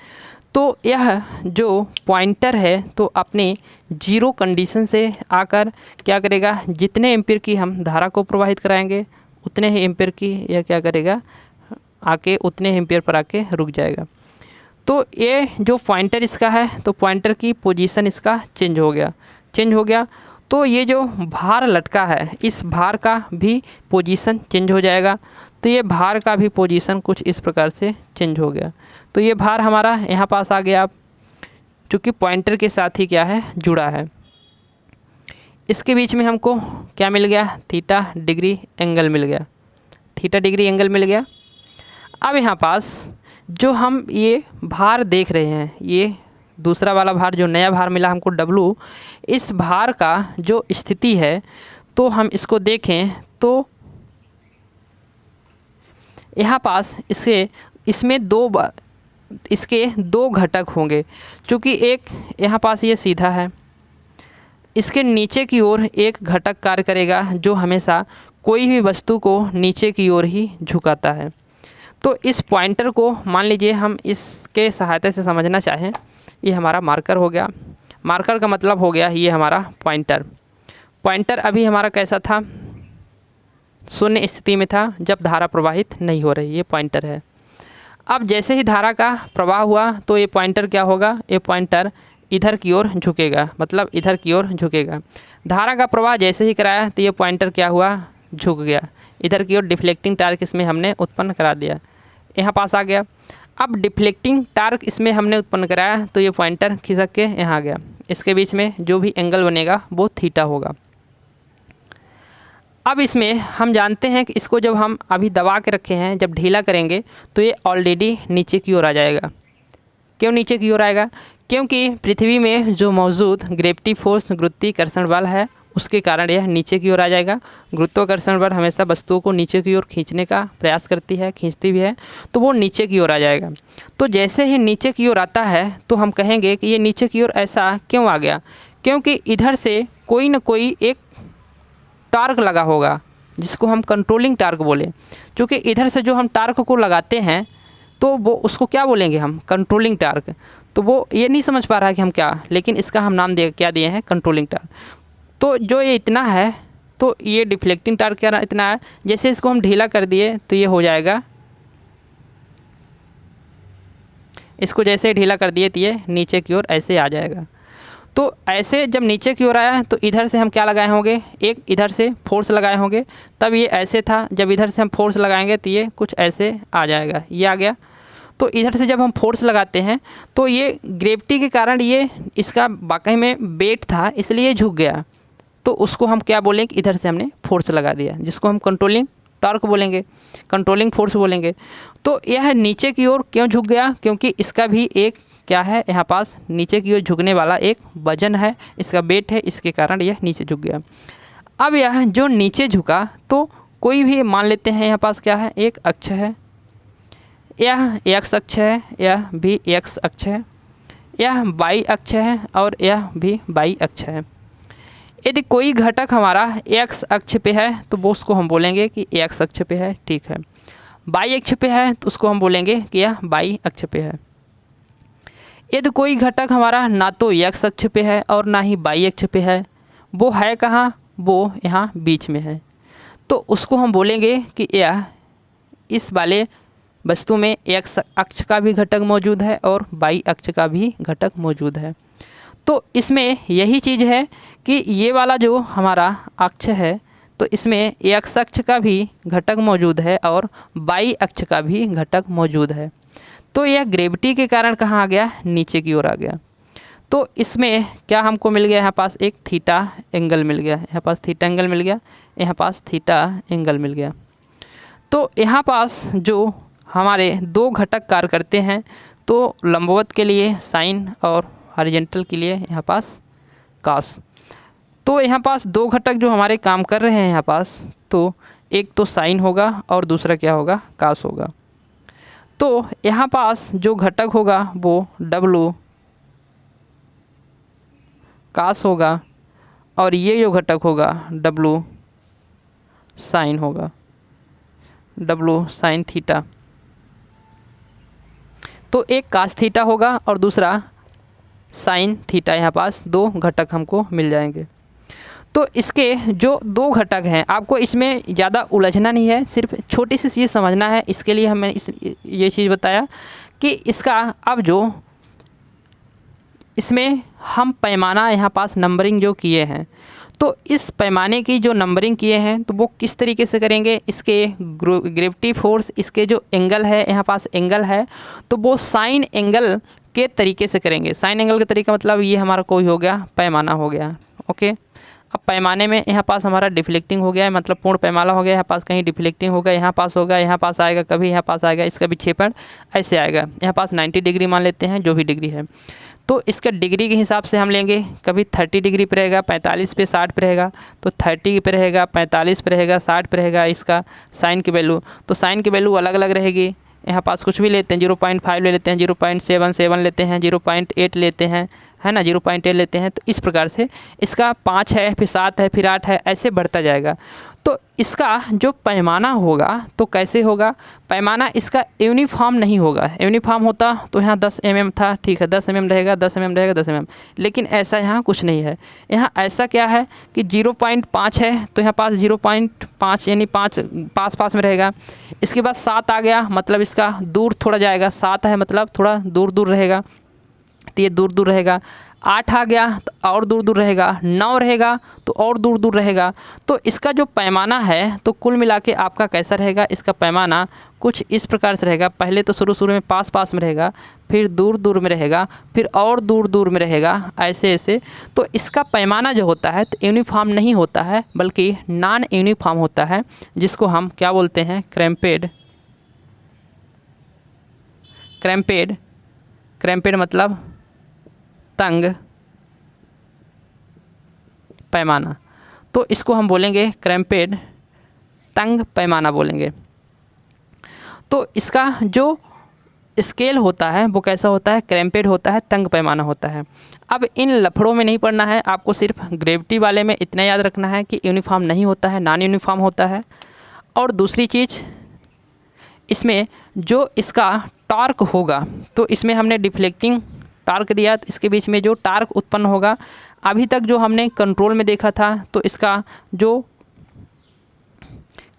तो यह जो पॉइंटर है तो अपने जीरो कंडीशन से आकर क्या करेगा, जितने एम्पीयर की हम धारा को प्रवाहित कराएंगे उतने ही एम्पीयर की यह क्या करेगा, आके उतने एम्पीयर पर आके रुक जाएगा। तो ये जो पॉइंटर इसका है, तो पॉइंटर की पोजीशन इसका चेंज हो गया। तो ये जो भार लटका है, इस भार का भी पोजीशन चेंज हो जाएगा। तो ये भार का भी पोजीशन कुछ इस प्रकार से चेंज हो गया। तो ये भार हमारा यहाँ पास आ गया, चूँकि पॉइंटर के साथ ही क्या है, जुड़ा है। इसके बीच में हमको क्या मिल गया, थीटा डिग्री एंगल मिल गया, थीटा डिग्री एंगल मिल गया। अब यहाँ पास जो हम ये भार देख रहे हैं, ये दूसरा वाला भार, जो नया भार मिला हमको W, इस भार का जो स्थिति है, तो हम इसको देखें तो यहाँ पास इसमें इसके दो घटक होंगे। चूँकि एक यहाँ पास ये सीधा है, इसके नीचे की ओर एक घटक कार्य करेगा जो हमेशा कोई भी वस्तु को नीचे की ओर ही झुकाता है। तो इस पॉइंटर को मान लीजिए हम इसके सहायता से समझना चाहें, ये हमारा मार्कर हो गया। मार्कर का मतलब हो गया ये हमारा पॉइंटर। पॉइंटर अभी हमारा कैसा था, शून्य स्थिति में था जब धारा प्रवाहित नहीं हो रही, ये पॉइंटर है। अब जैसे ही धारा का प्रवाह हुआ तो ये पॉइंटर क्या होगा, ये पॉइंटर इधर की ओर झुकेगा, मतलब इधर की ओर झुकेगा। धारा का प्रवाह जैसे ही कराया तो ये पॉइंटर क्या हुआ, झुक गया इधर की ओर। डिफ्लेक्टिंग टार्क इसमें हमने उत्पन्न करा दिया, यहाँ पास आ गया। अब डिफ्लेक्टिंग टार्क इसमें हमने उत्पन्न कराया तो ये पॉइंटर खिसक के यहाँ आ गया। इसके बीच में जो भी एंगल बनेगा वो थीटा होगा। अब इसमें हम जानते हैं कि इसको जब हम अभी दबा के रखे हैं, जब ढीला करेंगे तो ये ऑलरेडी नीचे की ओर आ जाएगा। क्यों नीचे की ओर आएगा, क्योंकि पृथ्वी में जो मौजूद ग्रेविटी फोर्स, गुरुत्वाकर्षण बल है, उसके कारण यह नीचे की ओर आ जाएगा। गुरुत्वाकर्षण बल हमेशा वस्तुओं को नीचे की ओर खींचने का प्रयास करती है, खींचती भी है, तो वो नीचे की ओर आ जाएगा। तो जैसे ही नीचे की ओर आता है तो हम कहेंगे कि ये नीचे की ओर ऐसा क्यों आ गया, क्योंकि इधर से कोई न कोई एक टार्क लगा होगा जिसको हम कंट्रोलिंग टार्क बोले। क्योंकि इधर से जो हम टार्क को लगाते हैं तो वो उसको क्या बोलेंगे हम, कंट्रोलिंग टार्क। तो वो ये नहीं समझ पा रहा है कि हम क्या, लेकिन इसका हम नाम क्या दिए हैं, कंट्रोलिंग टार्क। तो जो ये इतना है तो ये डिफ्लेक्टिंग टार्क क्या इतना है, जैसे इसको हम ढीला कर दिए तो ये हो जाएगा, इसको जैसे ढीला कर दिए तो ये नीचे की ओर ऐसे आ जाएगा। तो ऐसे जब नीचे की ओर आया तो इधर से हम क्या लगाए होंगे, एक इधर से फोर्स लगाए होंगे, तब ये ऐसे था। जब इधर से हम फोर्स लगाएंगे तो ये कुछ ऐसे आ जाएगा, ये आ गया। तो इधर से जब हम फोर्स लगाते हैं तो ये ग्रेविटी के कारण ये इसका वाकई में वेट था, इसलिए झुक गया। तो उसको हम क्या बोलेंगे, इधर से हमने फोर्स लगा दिया, जिसको हम कंट्रोलिंग टॉर्क बोलेंगे, कंट्रोलिंग फोर्स बोलेंगे। तो यह नीचे की ओर क्यों झुक गया, क्योंकि इसका भी एक क्या है, यहाँ पास नीचे की ओर झुकने वाला एक वजन है, इसका वेट है, इसके कारण यह नीचे झुक गया। अब यह जो नीचे झुका तो कोई भी मान लेते हैं यहाँ पास क्या है, एक अक्ष है, यह एक्स अक्ष है, यह भी एक्स अक्ष है, यह वाई अक्ष है और यह भी वाई अक्ष है। यदि कोई घटक हमारा एक्स अक्ष पे है तो वो उसको हम बोलेंगे कि एक्स अक्ष पे है, ठीक है। वाई अक्ष पे है तो उसको हम बोलेंगे कि यह वाई अक्ष पे है। यदि कोई घटक हमारा ना तो एक्स अक्ष पे है और ना ही वाई अक्ष पे है, वो है कहाँ, वो यहाँ बीच में है, तो उसको हम बोलेंगे कि यह इस वाले वस्तु में एक्स अक्ष का भी घटक मौजूद है और वाई अक्ष का भी घटक मौजूद है। तो इसमें यही चीज़ है कि ये वाला जो हमारा अक्ष है तो इसमें एक्स अक्ष का भी घटक मौजूद है और वाई अक्ष का भी घटक मौजूद है। तो यह ग्रेविटी के कारण कहाँ आ गया, नीचे की ओर आ गया। तो इसमें क्या हमको मिल गया, यहाँ पास एक थीटा एंगल मिल गया, यहाँ पास थीटा एंगल मिल गया, यहाँ पास थीटा एंगल मिल गया। तो यहाँ पास जो हमारे दो घटक कार्य करते हैं, तो लंबवत के लिए साइन और हॉरिजॉन्टल के लिए यहाँ पास कॉस। तो यहाँ पास दो घटक जो हमारे काम कर रहे हैं यहाँ पास, तो एक तो साइन होगा और दूसरा क्या होगा, कॉस होगा। तो यहाँ पास जो घटक होगा वो W कॉस होगा और ये जो घटक होगा W साइन होगा, W साइन थीटा। तो एक कॉस थीटा होगा और दूसरा साइन थीटा, यहाँ पास दो घटक हमको मिल जाएंगे। तो इसके जो दो घटक हैं, आपको इसमें ज़्यादा उलझना नहीं है, सिर्फ छोटी सी चीज़ समझना है। इसके लिए हमने ये चीज़ बताया कि इसका अब जो इसमें हम पैमाना यहाँ पास नंबरिंग जो किए हैं, तो इस पैमाने की जो नंबरिंग किए हैं तो वो किस तरीके से करेंगे, इसके ग्रेविटी फोर्स, इसके जो एंगल है यहाँ पास एंगल है, तो वो साइन एंगल के तरीके से करेंगे। साइन एंगल का तरीका मतलब ये हमारा कोई हो गया पैमाना हो गया। ओके, अब पैमाने में यहाँ पास हमारा डिफ्लेक्टिंग हो गया है, मतलब पूर्ण पैमाना हो गया। यहाँ पास कहीं डिफ्लेक्टिंग होगा, यहाँ पास होगा, यहाँ पास आएगा, कभी यहाँ पास आएगा, इसका विक्षेपण ऐसे आएगा। यहाँ पास 90 डिग्री मान लेते हैं, जो भी डिग्री है। तो इसका डिग्री के हिसाब से हम लेंगे, कभी 30 डिग्री पे रहेगा, 45 पे, 60 पे रहेगा। तो 30 पे रहेगा, 45 पे रहेगा, 60 पे रहेगा इसका साइन की वैल्यू। तो साइन की वैल्यू अलग अलग रहेगी। यहाँ पास कुछ भी लेते हैं, 0.5 ले लेते हैं, 0.77 लेते हैं, 0.8 लेते हैं, है ना, 0.8 लेते हैं। तो इस प्रकार से इसका 5 है, फिर 7 है, फिर 8 है, ऐसे बढ़ता जाएगा। तो इसका जो पैमाना होगा तो कैसे होगा, पैमाना इसका यूनिफॉर्म नहीं होगा। यूनिफॉर्म होता तो यहाँ 10 mm था, ठीक है, 10 mm रहेगा, 10 mm रहेगा, 10 mm। लेकिन ऐसा यहाँ कुछ नहीं है। यहाँ ऐसा क्या है कि 0.5 है, तो यहाँ पास 0.5 यानी 5 पास में रहेगा। इसके बाद 7 आ गया, मतलब इसका दूर थोड़ा जाएगा। 7 है मतलब थोड़ा दूर दूर रहेगा, तो ये दूर दूर रहेगा। 8 आ गया तो और दूर दूर रहेगा। 9 रहेगा तो और दूर दूर रहेगा। तो इसका जो पैमाना है तो कुल मिला के आपका कैसा रहेगा, इसका पैमाना कुछ इस प्रकार से रहेगा। पहले तो शुरू में पास में रहेगा, फिर दूर दूर में रहेगा, फिर और दूर दूर में रहेगा, ऐसे ऐसे। तो इसका पैमाना जो होता है तो यूनिफॉर्म नहीं होता है, बल्कि नॉन यूनिफॉर्म होता है, जिसको हम क्या बोलते हैं, क्रैम्पेड। क्रैम्पेड मतलब तंग पैमाना। तो इसको हम बोलेंगे क्रैम्पेड तंग पैमाना बोलेंगे। तो इसका जो स्केल होता है वो कैसा होता है, क्रैम्पेड होता है, तंग पैमाना होता है। अब इन लफड़ों में नहीं पढ़ना है, आपको सिर्फ ग्रेविटी वाले में इतना याद रखना है कि यूनिफॉर्म नहीं होता है, नॉन यूनिफॉर्म होता है। और दूसरी चीज़, इसमें जो इसका टॉर्क होगा, तो इसमें हमने डिफ्लेक्टिंग टार्क दिया, तो इसके बीच में जो टार्क उत्पन्न होगा, अभी तक जो हमने कंट्रोल में देखा था, तो इसका जो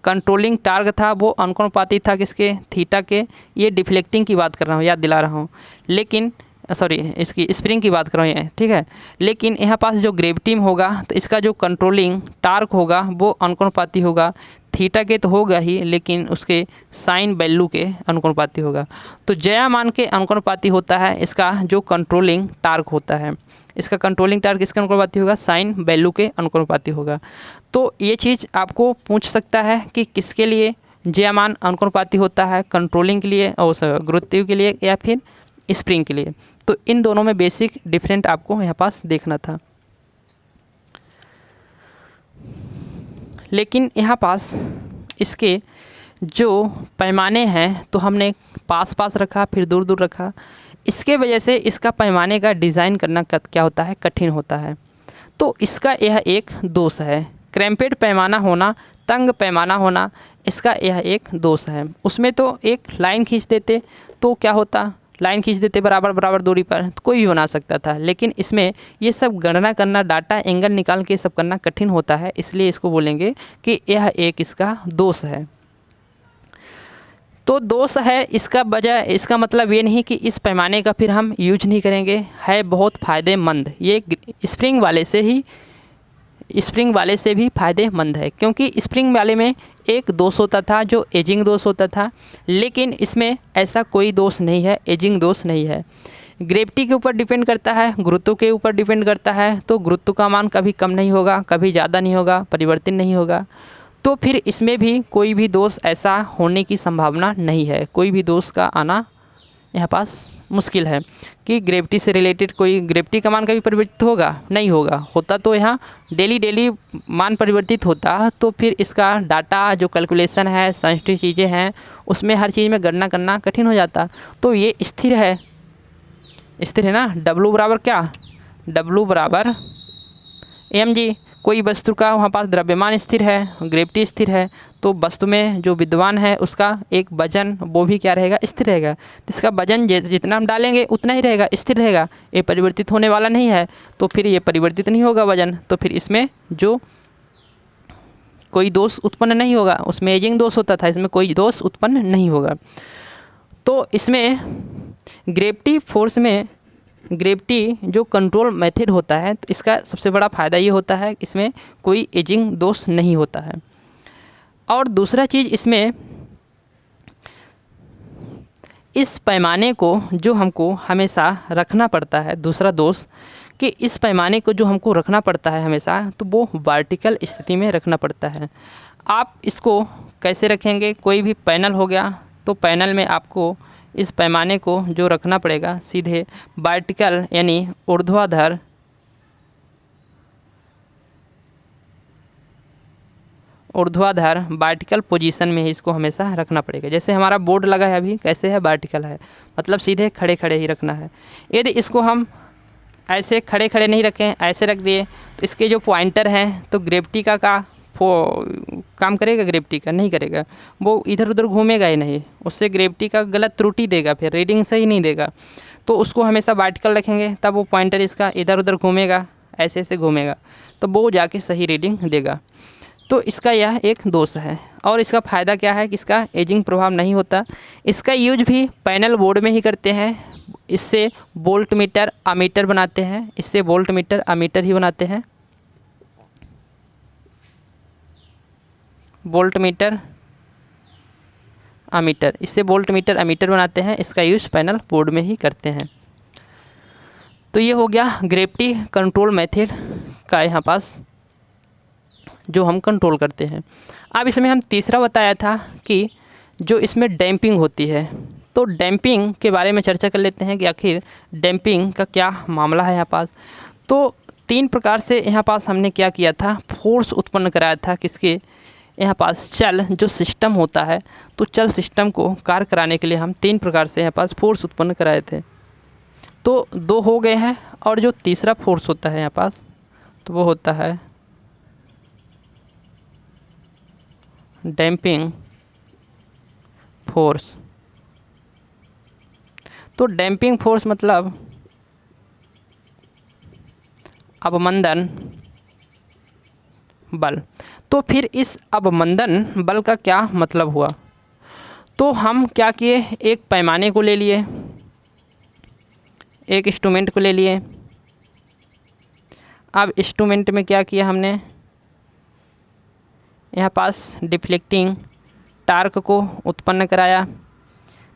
कंट्रोलिंग टार्क था वो अनुपाती था किसके, थीटा के। ये डिफ्लेक्टिंग की बात कर रहा हूँ, याद दिला रहा हूँ, लेकिन सॉरी इसकी स्प्रिंग की बात कर रहा हूँ, ठीक है। लेकिन यहाँ पास जो ग्रेविटी में होगा तो इसका जो कंट्रोलिंग टार्क होगा वो अनुपाती होगा, थीटा के तो होगा ही, लेकिन उसके साइन वैल्यू के अनुपाती होगा। तो ज्या मान के अनुपाती होता है इसका जो कंट्रोलिंग टार्क होता है। इसका कंट्रोलिंग टार्क किसके अनुपाती होगा, साइन वैल्यू के अनुपाती होगा। तो ये चीज़ आपको पूछ सकता है कि किसके लिए ज्या मान अनुपाती होता है, कंट्रोलिंग के लिए और गुरुत्व के लिए या फिर स्प्रिंग के लिए। तो इन दोनों में बेसिक डिफरेंट आपको यहाँ पास देखना था। लेकिन यहाँ पास इसके जो पैमाने हैं तो हमने पास रखा, फिर दूर दूर रखा। इसके वजह से इसका पैमाने का डिज़ाइन करना क्या होता है, कठिन होता है। तो इसका यह एक दोष है, क्रैम्पेड पैमाना होना, तंग पैमाना होना, इसका यह एक दोष है। उसमें तो एक लाइन खींच देते तो क्या होता, लाइन खींच देते बराबर दूरी पर तो कोई भी बना सकता था। लेकिन इसमें ये सब गणना करना, डाटा एंगल निकाल के सब करना कठिन होता है, इसलिए इसको बोलेंगे कि यह एक इसका दोष है। तो दोष है इसका वजह, इसका मतलब ये नहीं कि इस पैमाने का फिर हम यूज नहीं करेंगे, है बहुत फ़ायदेमंद। ये स्प्रिंग वाले से भी फ़ायदेमंद है, क्योंकि स्प्रिंग वाले में एक दोष होता था जो एजिंग दोष होता था, लेकिन इसमें ऐसा कोई दोष नहीं है, एजिंग दोष नहीं है। ग्रेविटी के ऊपर डिपेंड करता है, गुरुत्व के ऊपर डिपेंड करता है। तो गुरुत्व का मान कभी कम नहीं होगा, कभी ज़्यादा नहीं होगा, परिवर्तन नहीं होगा। तो फिर इसमें भी कोई भी दोष ऐसा होने की संभावना नहीं है, कोई भी दोष का आना यहाँ पास मुश्किल है कि ग्रेविटी से रिलेटेड कोई ग्रेविटी का मान कभी परिवर्तित होगा, नहीं होगा। होता तो यहाँ डेली मान परिवर्तित होता, तो फिर इसका डाटा जो कैलकुलेशन है, साइंटिफिक चीज़ें हैं, उसमें हर चीज़ में गणना करना कठिन हो जाता। तो ये स्थिर है ना, W बराबर क्या, W बराबर mg। कोई वस्तु का वहाँ पास द्रव्यमान स्थिर है, ग्रेविटी स्थिर है, तो वस्तु में जो विद्यमान है उसका एक वजन वो भी क्या रहेगा, स्थिर रहेगा। तो इसका वजन जितना हम डालेंगे उतना ही रहेगा, स्थिर रहेगा, ये परिवर्तित होने वाला नहीं है। तो फिर ये परिवर्तित नहीं होगा वजन, तो फिर इसमें जो कोई दोष उत्पन्न नहीं होगा, उसमें एजिंग दोष होता था, इसमें कोई दोष उत्पन्न नहीं होगा। तो इसमें ग्रेविटी फोर्स में ग्रेविटी जो कंट्रोल मेथड होता है, तो इसका सबसे बड़ा फ़ायदा ये होता है कि इसमें कोई एजिंग दोष नहीं होता है। और दूसरा चीज़, इसमें इस पैमाने को जो हमको हमेशा रखना पड़ता है, दूसरा दोष कि इस पैमाने को जो हमको रखना पड़ता है हमेशा, तो वो वर्टिकल स्थिति में रखना पड़ता है। आप इसको कैसे रखेंगे? कोई भी पैनल हो गया तो पैनल में आपको इस पैमाने को जो रखना पड़ेगा सीधे वर्टिकल यानी ऊर्ध्वाधर वर्टिकल पोजीशन में ही इसको हमेशा रखना पड़ेगा। जैसे हमारा बोर्ड लगा है अभी, कैसे है? वर्टिकल है, मतलब सीधे खड़े खड़े ही रखना है। यदि इसको हम ऐसे खड़े खड़े नहीं रखें, ऐसे रख दिए, तो इसके जो पॉइंटर हैं तो ग्रेविटी का काम करेगा? ग्रेविटी का नहीं करेगा, वो इधर उधर घूमेगा ही नहीं, उससे ग्रेविटी का गलत त्रुटि देगा, फिर रीडिंग सही नहीं देगा। तो उसको हमेशा वर्टिकल रखेंगे, तब वो पॉइंटर इसका इधर उधर घूमेगा, ऐसे ऐसे घूमेगा, तो वो जाके सही रीडिंग देगा। तो इसका यह एक दोष है। और इसका फ़ायदा क्या है कि इसका एजिंग प्रभाव नहीं होता। इसका यूज भी पैनल बोर्ड में ही करते हैं। इससे वोल्ट मीटर अमीटर बनाते हैं, इससे वोल्ट मीटर अमीटर ही बनाते हैं, वोल्ट मीटर अमीटर, इससे वोल्ट मीटर अमीटर बनाते हैं। इसका यूज पैनल बोर्ड में ही करते हैं। तो ये हो गया ग्रेविटी कंट्रोल मेथड का यहाँ पास जो हम कंट्रोल करते हैं। अब इसमें हम तीसरा बताया था कि जो इसमें डैम्पिंग होती है, तो डैम्पिंग के बारे में चर्चा कर लेते हैं कि आखिर डैम्पिंग का क्या मामला है यहाँ पास। तो 3 प्रकार से यहाँ पास हमने क्या किया था, फोर्स उत्पन्न कराया था किसके यहाँ पास, चल जो सिस्टम होता है, तो चल सिस्टम को कार्य कराने के लिए हम 3 प्रकार से यहाँ पास फोर्स उत्पन्न कराए थे। तो 2 हो गए हैं, और जो तीसरा फोर्स होता है यहाँ पास, तो वो होता है डैम्पिंग फोर्स। तो डैम्पिंग फोर्स मतलब अवमंदन बल। तो फिर इस अवमंदन बल का क्या मतलब हुआ? तो हम क्या किए, एक पैमाने को ले लिए, एक इंस्ट्रूमेंट को ले लिए। अब इंस्ट्रूमेंट में क्या किया हमने, यहाँ पास डिफ्लेक्टिंग टार्क को उत्पन्न कराया।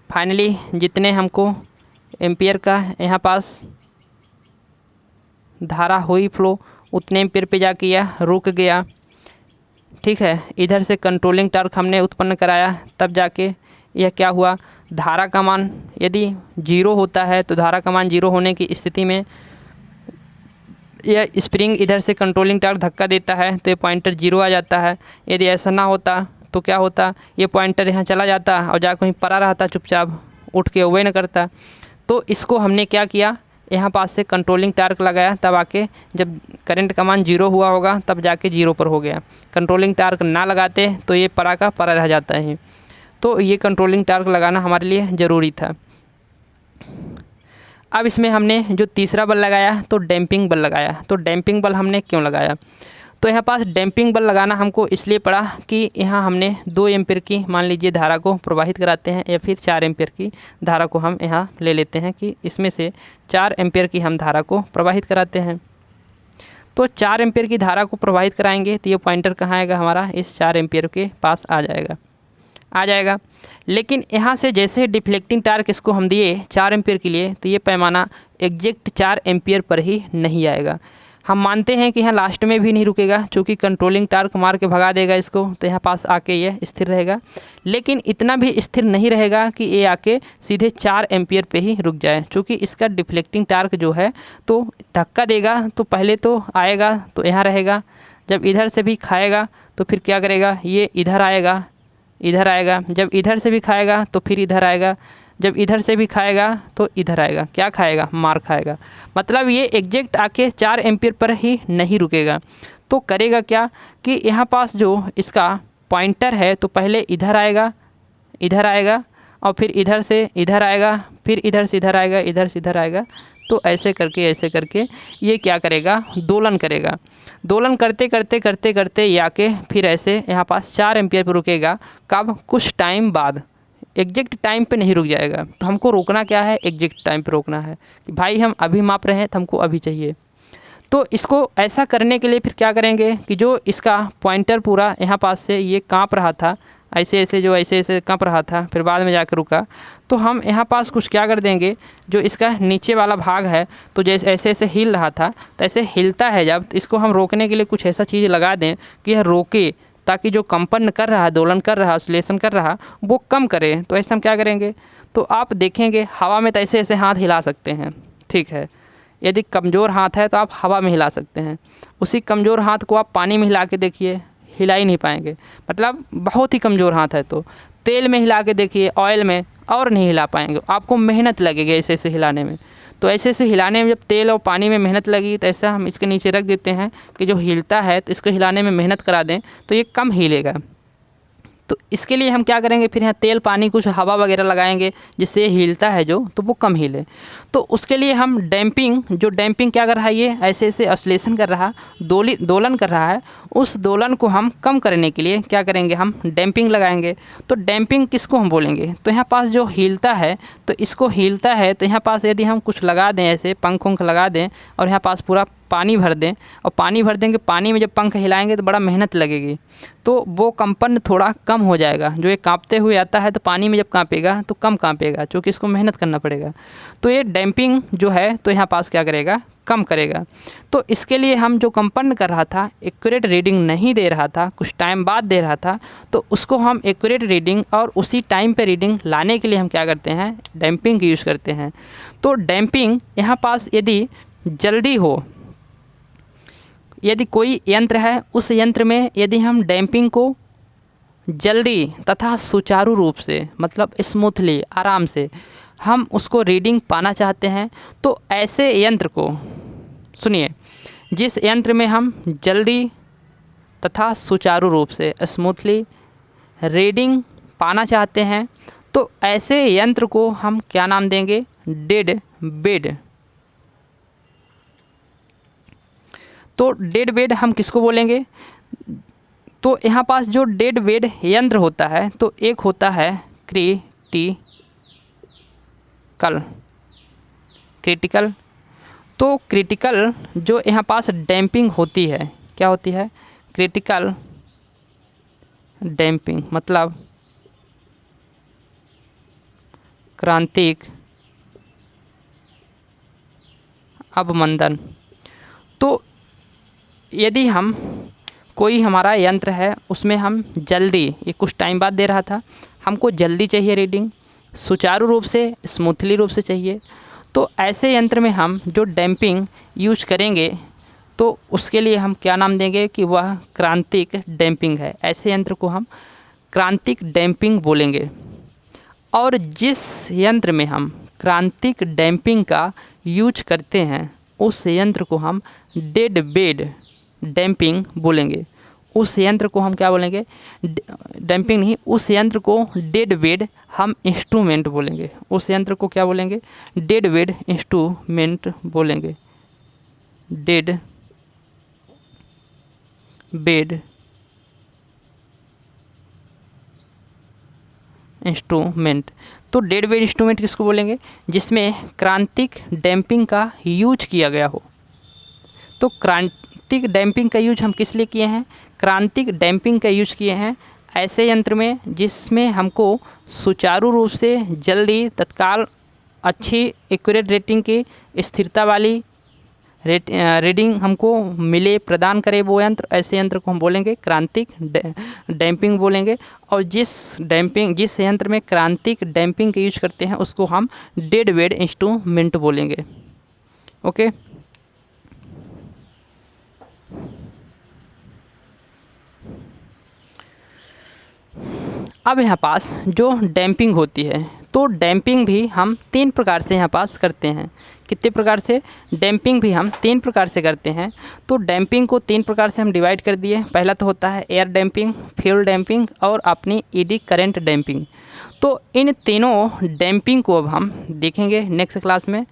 फाइनली जितने हमको एम्पियर का यहाँ पास धारा हुई फ्लो, उतने एम्पियर पे जाके यह रुक गया। ठीक है, इधर से कंट्रोलिंग टार्क हमने उत्पन्न कराया, तब जाके यह क्या हुआ, धारा का मान यदि 0 होता है तो धारा का मान 0 होने की स्थिति में यह स्प्रिंग इधर से कंट्रोलिंग टार्क धक्का देता है, तो ये पॉइंटर 0 आ जाता है। यदि ऐसा ना होता तो क्या होता, ये पॉइंटर यहाँ चला जाता और जाकर कहीं पड़ा रहता, चुपचाप उठ के ओवे न करता। तो इसको हमने क्या किया, यहाँ पास से कंट्रोलिंग टार्क लगाया, तब आके जब करंट का मान 0 हुआ होगा तब जाके 0 पर हो गया। कंट्रोलिंग टार्क ना लगाते तो ये पड़ा का पड़ा रह जाता है। तो ये कंट्रोलिंग टार्क लगाना हमारे लिए ज़रूरी था। अब इसमें हमने जो तीसरा बल लगाया तो डैम्पिंग बल लगाया। तो डैम्पिंग बल हमने क्यों लगाया, तो यहाँ पास डैम्पिंग बल लगाना हमको इसलिए पड़ा कि यहाँ हमने 2 एम्पीयर की मान लीजिए धारा को प्रवाहित कराते हैं, या फिर 4 एम्पीयर की धारा को हम यहाँ ले लेते हैं कि इसमें से 4 एम्पीयर की हम धारा को प्रवाहित कराते हैं। तो 4 एम्पीयर की धारा को प्रवाहित कराएंगे तो ये पॉइंटर कहाँ आएगा, हमारा इस 4 एम्पीयर के पास आ जाएगा। लेकिन यहाँ से जैसे डिफ्लेक्टिंग टार्क इसको हम दिए 4 एम्पीयर के लिए, तो ये पैमाना एग्जैक्ट 4 एम्पीयर पर ही नहीं आएगा। हम मानते हैं कि यहाँ लास्ट में भी नहीं रुकेगा, चूँकि कंट्रोलिंग टार्क मार के भगा देगा इसको, तो यहाँ पास आके ये स्थिर रहेगा। लेकिन इतना भी स्थिर नहीं रहेगा कि ये आके सीधे 4 एम्पीयर पे ही रुक जाए, चूँकि इसका डिफ्लेक्टिंग टार्क जो है तो धक्का देगा, तो पहले तो आएगा तो यहाँ रहेगा, जब इधर से भी खाएगा तो फिर क्या करेगा, ये इधर आएगा, जब इधर से भी खाएगा तो फिर इधर आएगा, जब इधर से भी खाएगा तो इधर आएगा। क्या खाएगा, मार खाएगा। मतलब ये एग्जैक्ट आके 4 एम्पीयर पर ही नहीं रुकेगा। तो करेगा क्या कि यहाँ पास जो इसका पॉइंटर है तो पहले इधर आएगा और फिर इधर से इधर आएगा, फिर इधर से इधर आएगा, इधर से इधर आएगा। तो ऐसे करके ये क्या करेगा, दोलन करेगा। दोलन करते ये आके फिर ऐसे यहाँ पास 4 एम्पीयर पर रुकेगा। कब, कुछ टाइम बाद, एग्जैक्ट टाइम पे नहीं रुक जाएगा। तो हमको रोकना क्या है, एग्जैक्ट टाइम पे रोकना है कि भाई हम अभी माप रहे हैं तो हमको अभी चाहिए। तो इसको ऐसा करने के लिए फिर क्या करेंगे कि जो इसका पॉइंटर पूरा यहाँ पास से ये काँप रहा था, ऐसे ऐसे जो ऐसे ऐसे कंप रहा था, फिर बाद में जाकर रुका। तो हम यहाँ पास कुछ क्या कर देंगे, जो इसका नीचे वाला भाग है, तो जैसे ऐसे ऐसे हिल रहा था, तो ऐसे हिलता है जब, तो इसको हम रोकने के लिए कुछ ऐसा चीज़ लगा दें कि यह रोके, ताकि जो कंपन कर रहा है, दोलन कर रहा है, ऑसिलेशन कर रहा, वो कम करे। तो ऐसे हम क्या करेंगे, तो आप देखेंगे हवा में तो ऐसे ऐसे हाथ हिला सकते हैं, ठीक है। यदि कमज़ोर हाथ है तो आप हवा में हिला सकते हैं। उसी कमज़ोर हाथ को आप पानी में हिला के देखिए, हिला ही नहीं पाएंगे, मतलब बहुत ही कमज़ोर हाथ है। तो तेल में हिला के देखिए, ऑयल में, और नहीं हिला पाएंगे, आपको मेहनत लगेगी ऐसे ऐसे हिलाने में। तो ऐसे ऐसे हिलाने में जब तेल और पानी में मेहनत लगी, तो ऐसा हम इसके नीचे रख देते हैं कि जो हिलता है, तो इसको हिलाने में मेहनत करा दें तो ये कम हिलेगा। तो इसके लिए हम क्या करेंगे, फिर यहाँ तेल पानी कुछ हवा वगैरह लगाएंगे, जिससे ये हिलता है जो, तो वो कम हिले। तो उसके लिए हम डैम्पिंग, जो डैम्पिंग क्या कर रहा है, ये ऐसे ऐसे ऑसिलेशन कर रहा, दोलन कर रहा है, उस दोलन को हम कम करने के लिए क्या करेंगे, हम डैम्पिंग लगाएंगे। तो डैम्पिंग किसको हम बोलेंगे, तो यहाँ पास जो हिलता है, तो इसको हिलता है, तो यहाँ पास यदि हम कुछ लगा दें, ऐसे पंख उंख लगा दें, और यहाँ पास पूरा पानी भर दें, और पानी भर देंगे, पानी में जब पंख हिलाएंगे तो बड़ा मेहनत लगेगी, तो वो कंपन थोड़ा कम हो जाएगा। जो ये कांपते हुए आता है, तो पानी में जब कांपेगा तो कम कांपेगा, क्योंकि इसको मेहनत करना पड़ेगा। तो ये डैम्पिंग जो है, तो यहाँ पास क्या करेगा, कम करेगा। तो इसके लिए हम जो कंपन कर रहा था, एक्यूरेट रीडिंग नहीं दे रहा था, कुछ टाइम बाद दे रहा था, तो उसको हम एक्यूरेट रीडिंग और उसी टाइम पे रीडिंग लाने के लिए हम क्या करते हैं, डैम्पिंग यूज़ करते हैं। तो डैम्पिंग यहाँ पास यदि जल्दी हो, यदि कोई यंत्र है, उस यंत्र में यदि हम डैम्पिंग को जल्दी तथा सुचारू रूप से, मतलब स्मूथली, आराम से हम उसको रीडिंग पाना चाहते हैं, तो ऐसे यंत्र को सुनिए, जिस यंत्र में हम जल्दी तथा सुचारू रूप से स्मूथली रीडिंग पाना चाहते हैं, तो ऐसे यंत्र को हम क्या नाम देंगे, डेड बेड। तो डेड बेड हम किसको बोलेंगे, तो यहाँ पास जो डेड बेड यंत्र होता है, तो एक होता है क्रिटिकल। तो क्रिटिकल जो यहाँ पास डैम्पिंग होती है, क्या होती है, क्रिटिकल डैम्पिंग, मतलब क्रांतिक अवमंदन। तो यदि हम कोई हमारा यंत्र है, उसमें हम जल्दी, ये कुछ टाइम बाद दे रहा था, हमको जल्दी चाहिए रीडिंग, सुचारू रूप से, स्मूथली रूप से चाहिए, तो ऐसे यंत्र में हम जो डैम्पिंग यूज करेंगे, तो उसके लिए हम क्या नाम देंगे कि वह क्रांतिक डैम्पिंग है। ऐसे यंत्र को हम क्रांतिक डैम्पिंग बोलेंगे। और जिस यंत्र में हम क्रांतिक डैम्पिंग का यूज करते हैं, उस यंत्र को हम डेड बेड डैम्पिंग बोलेंगे। उस यंत्र को हम क्या बोलेंगे, डैम्पिंग नहीं, उस यंत्र को डेड बेड हम इंस्ट्रूमेंट बोलेंगे। उस यंत्र को क्या बोलेंगे, डेड बेड इंस्ट्रूमेंट बोलेंगे, डेड बेड इंस्ट्रूमेंट। तो डेड बेड इंस्ट्रूमेंट किसको बोलेंगे, जिसमें क्रांतिक डैम्पिंग का यूज किया गया हो। तो क्रांतिक डैम्पिंग का यूज हम किस लिए किए हैं, क्रांतिक डैम्पिंग का यूज किए हैं ऐसे यंत्र में जिसमें हमको सुचारू रूप से, जल्दी, तत्काल, अच्छी एक्यूरेट रेटिंग की, स्थिरता वाली रीडिंग हमको मिले, प्रदान करे वो यंत्र। ऐसे यंत्र को हम बोलेंगे क्रांतिक डैम्पिंग बोलेंगे। और जिस यंत्र में क्रांतिक डैम्पिंग का यूज करते हैं, उसको हम डेड बेड इंस्ट्रूमेंट बोलेंगे। ओके, अब यहाँ पास जो डैम्पिंग होती है, तो डैम्पिंग भी हम 3 प्रकार से यहाँ पास करते हैं। कितने प्रकार से, डैम्पिंग भी हम 3 प्रकार से करते हैं। तो डैम्पिंग को 3 प्रकार से हम डिवाइड कर दिए। पहला तो होता है एयर डैम्पिंग, फ्यूल डैम्पिंग और अपनी ईडी करंट डैम्पिंग। तो इन तीनों डैम्पिंग को अब हम देखेंगे नेक्स्ट क्लास में।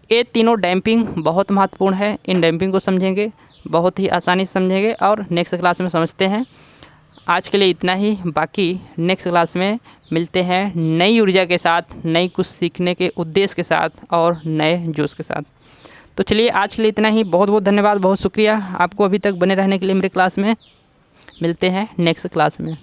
ये तीनों डैम्पिंग बहुत महत्वपूर्ण है, इन डैम्पिंग को समझेंगे, बहुत ही आसानी से समझेंगे और नेक्स्ट क्लास में समझते हैं। आज के लिए इतना ही, बाकी नेक्स्ट क्लास में मिलते हैं नई ऊर्जा के साथ, नई कुछ सीखने के उद्देश्य के साथ और नए जोश के साथ। तो चलिए आज के लिए इतना ही, बहुत बहुत धन्यवाद, बहुत शुक्रिया आपको अभी तक बने रहने के लिए मेरे क्लास में। मिलते हैं नेक्स्ट क्लास में।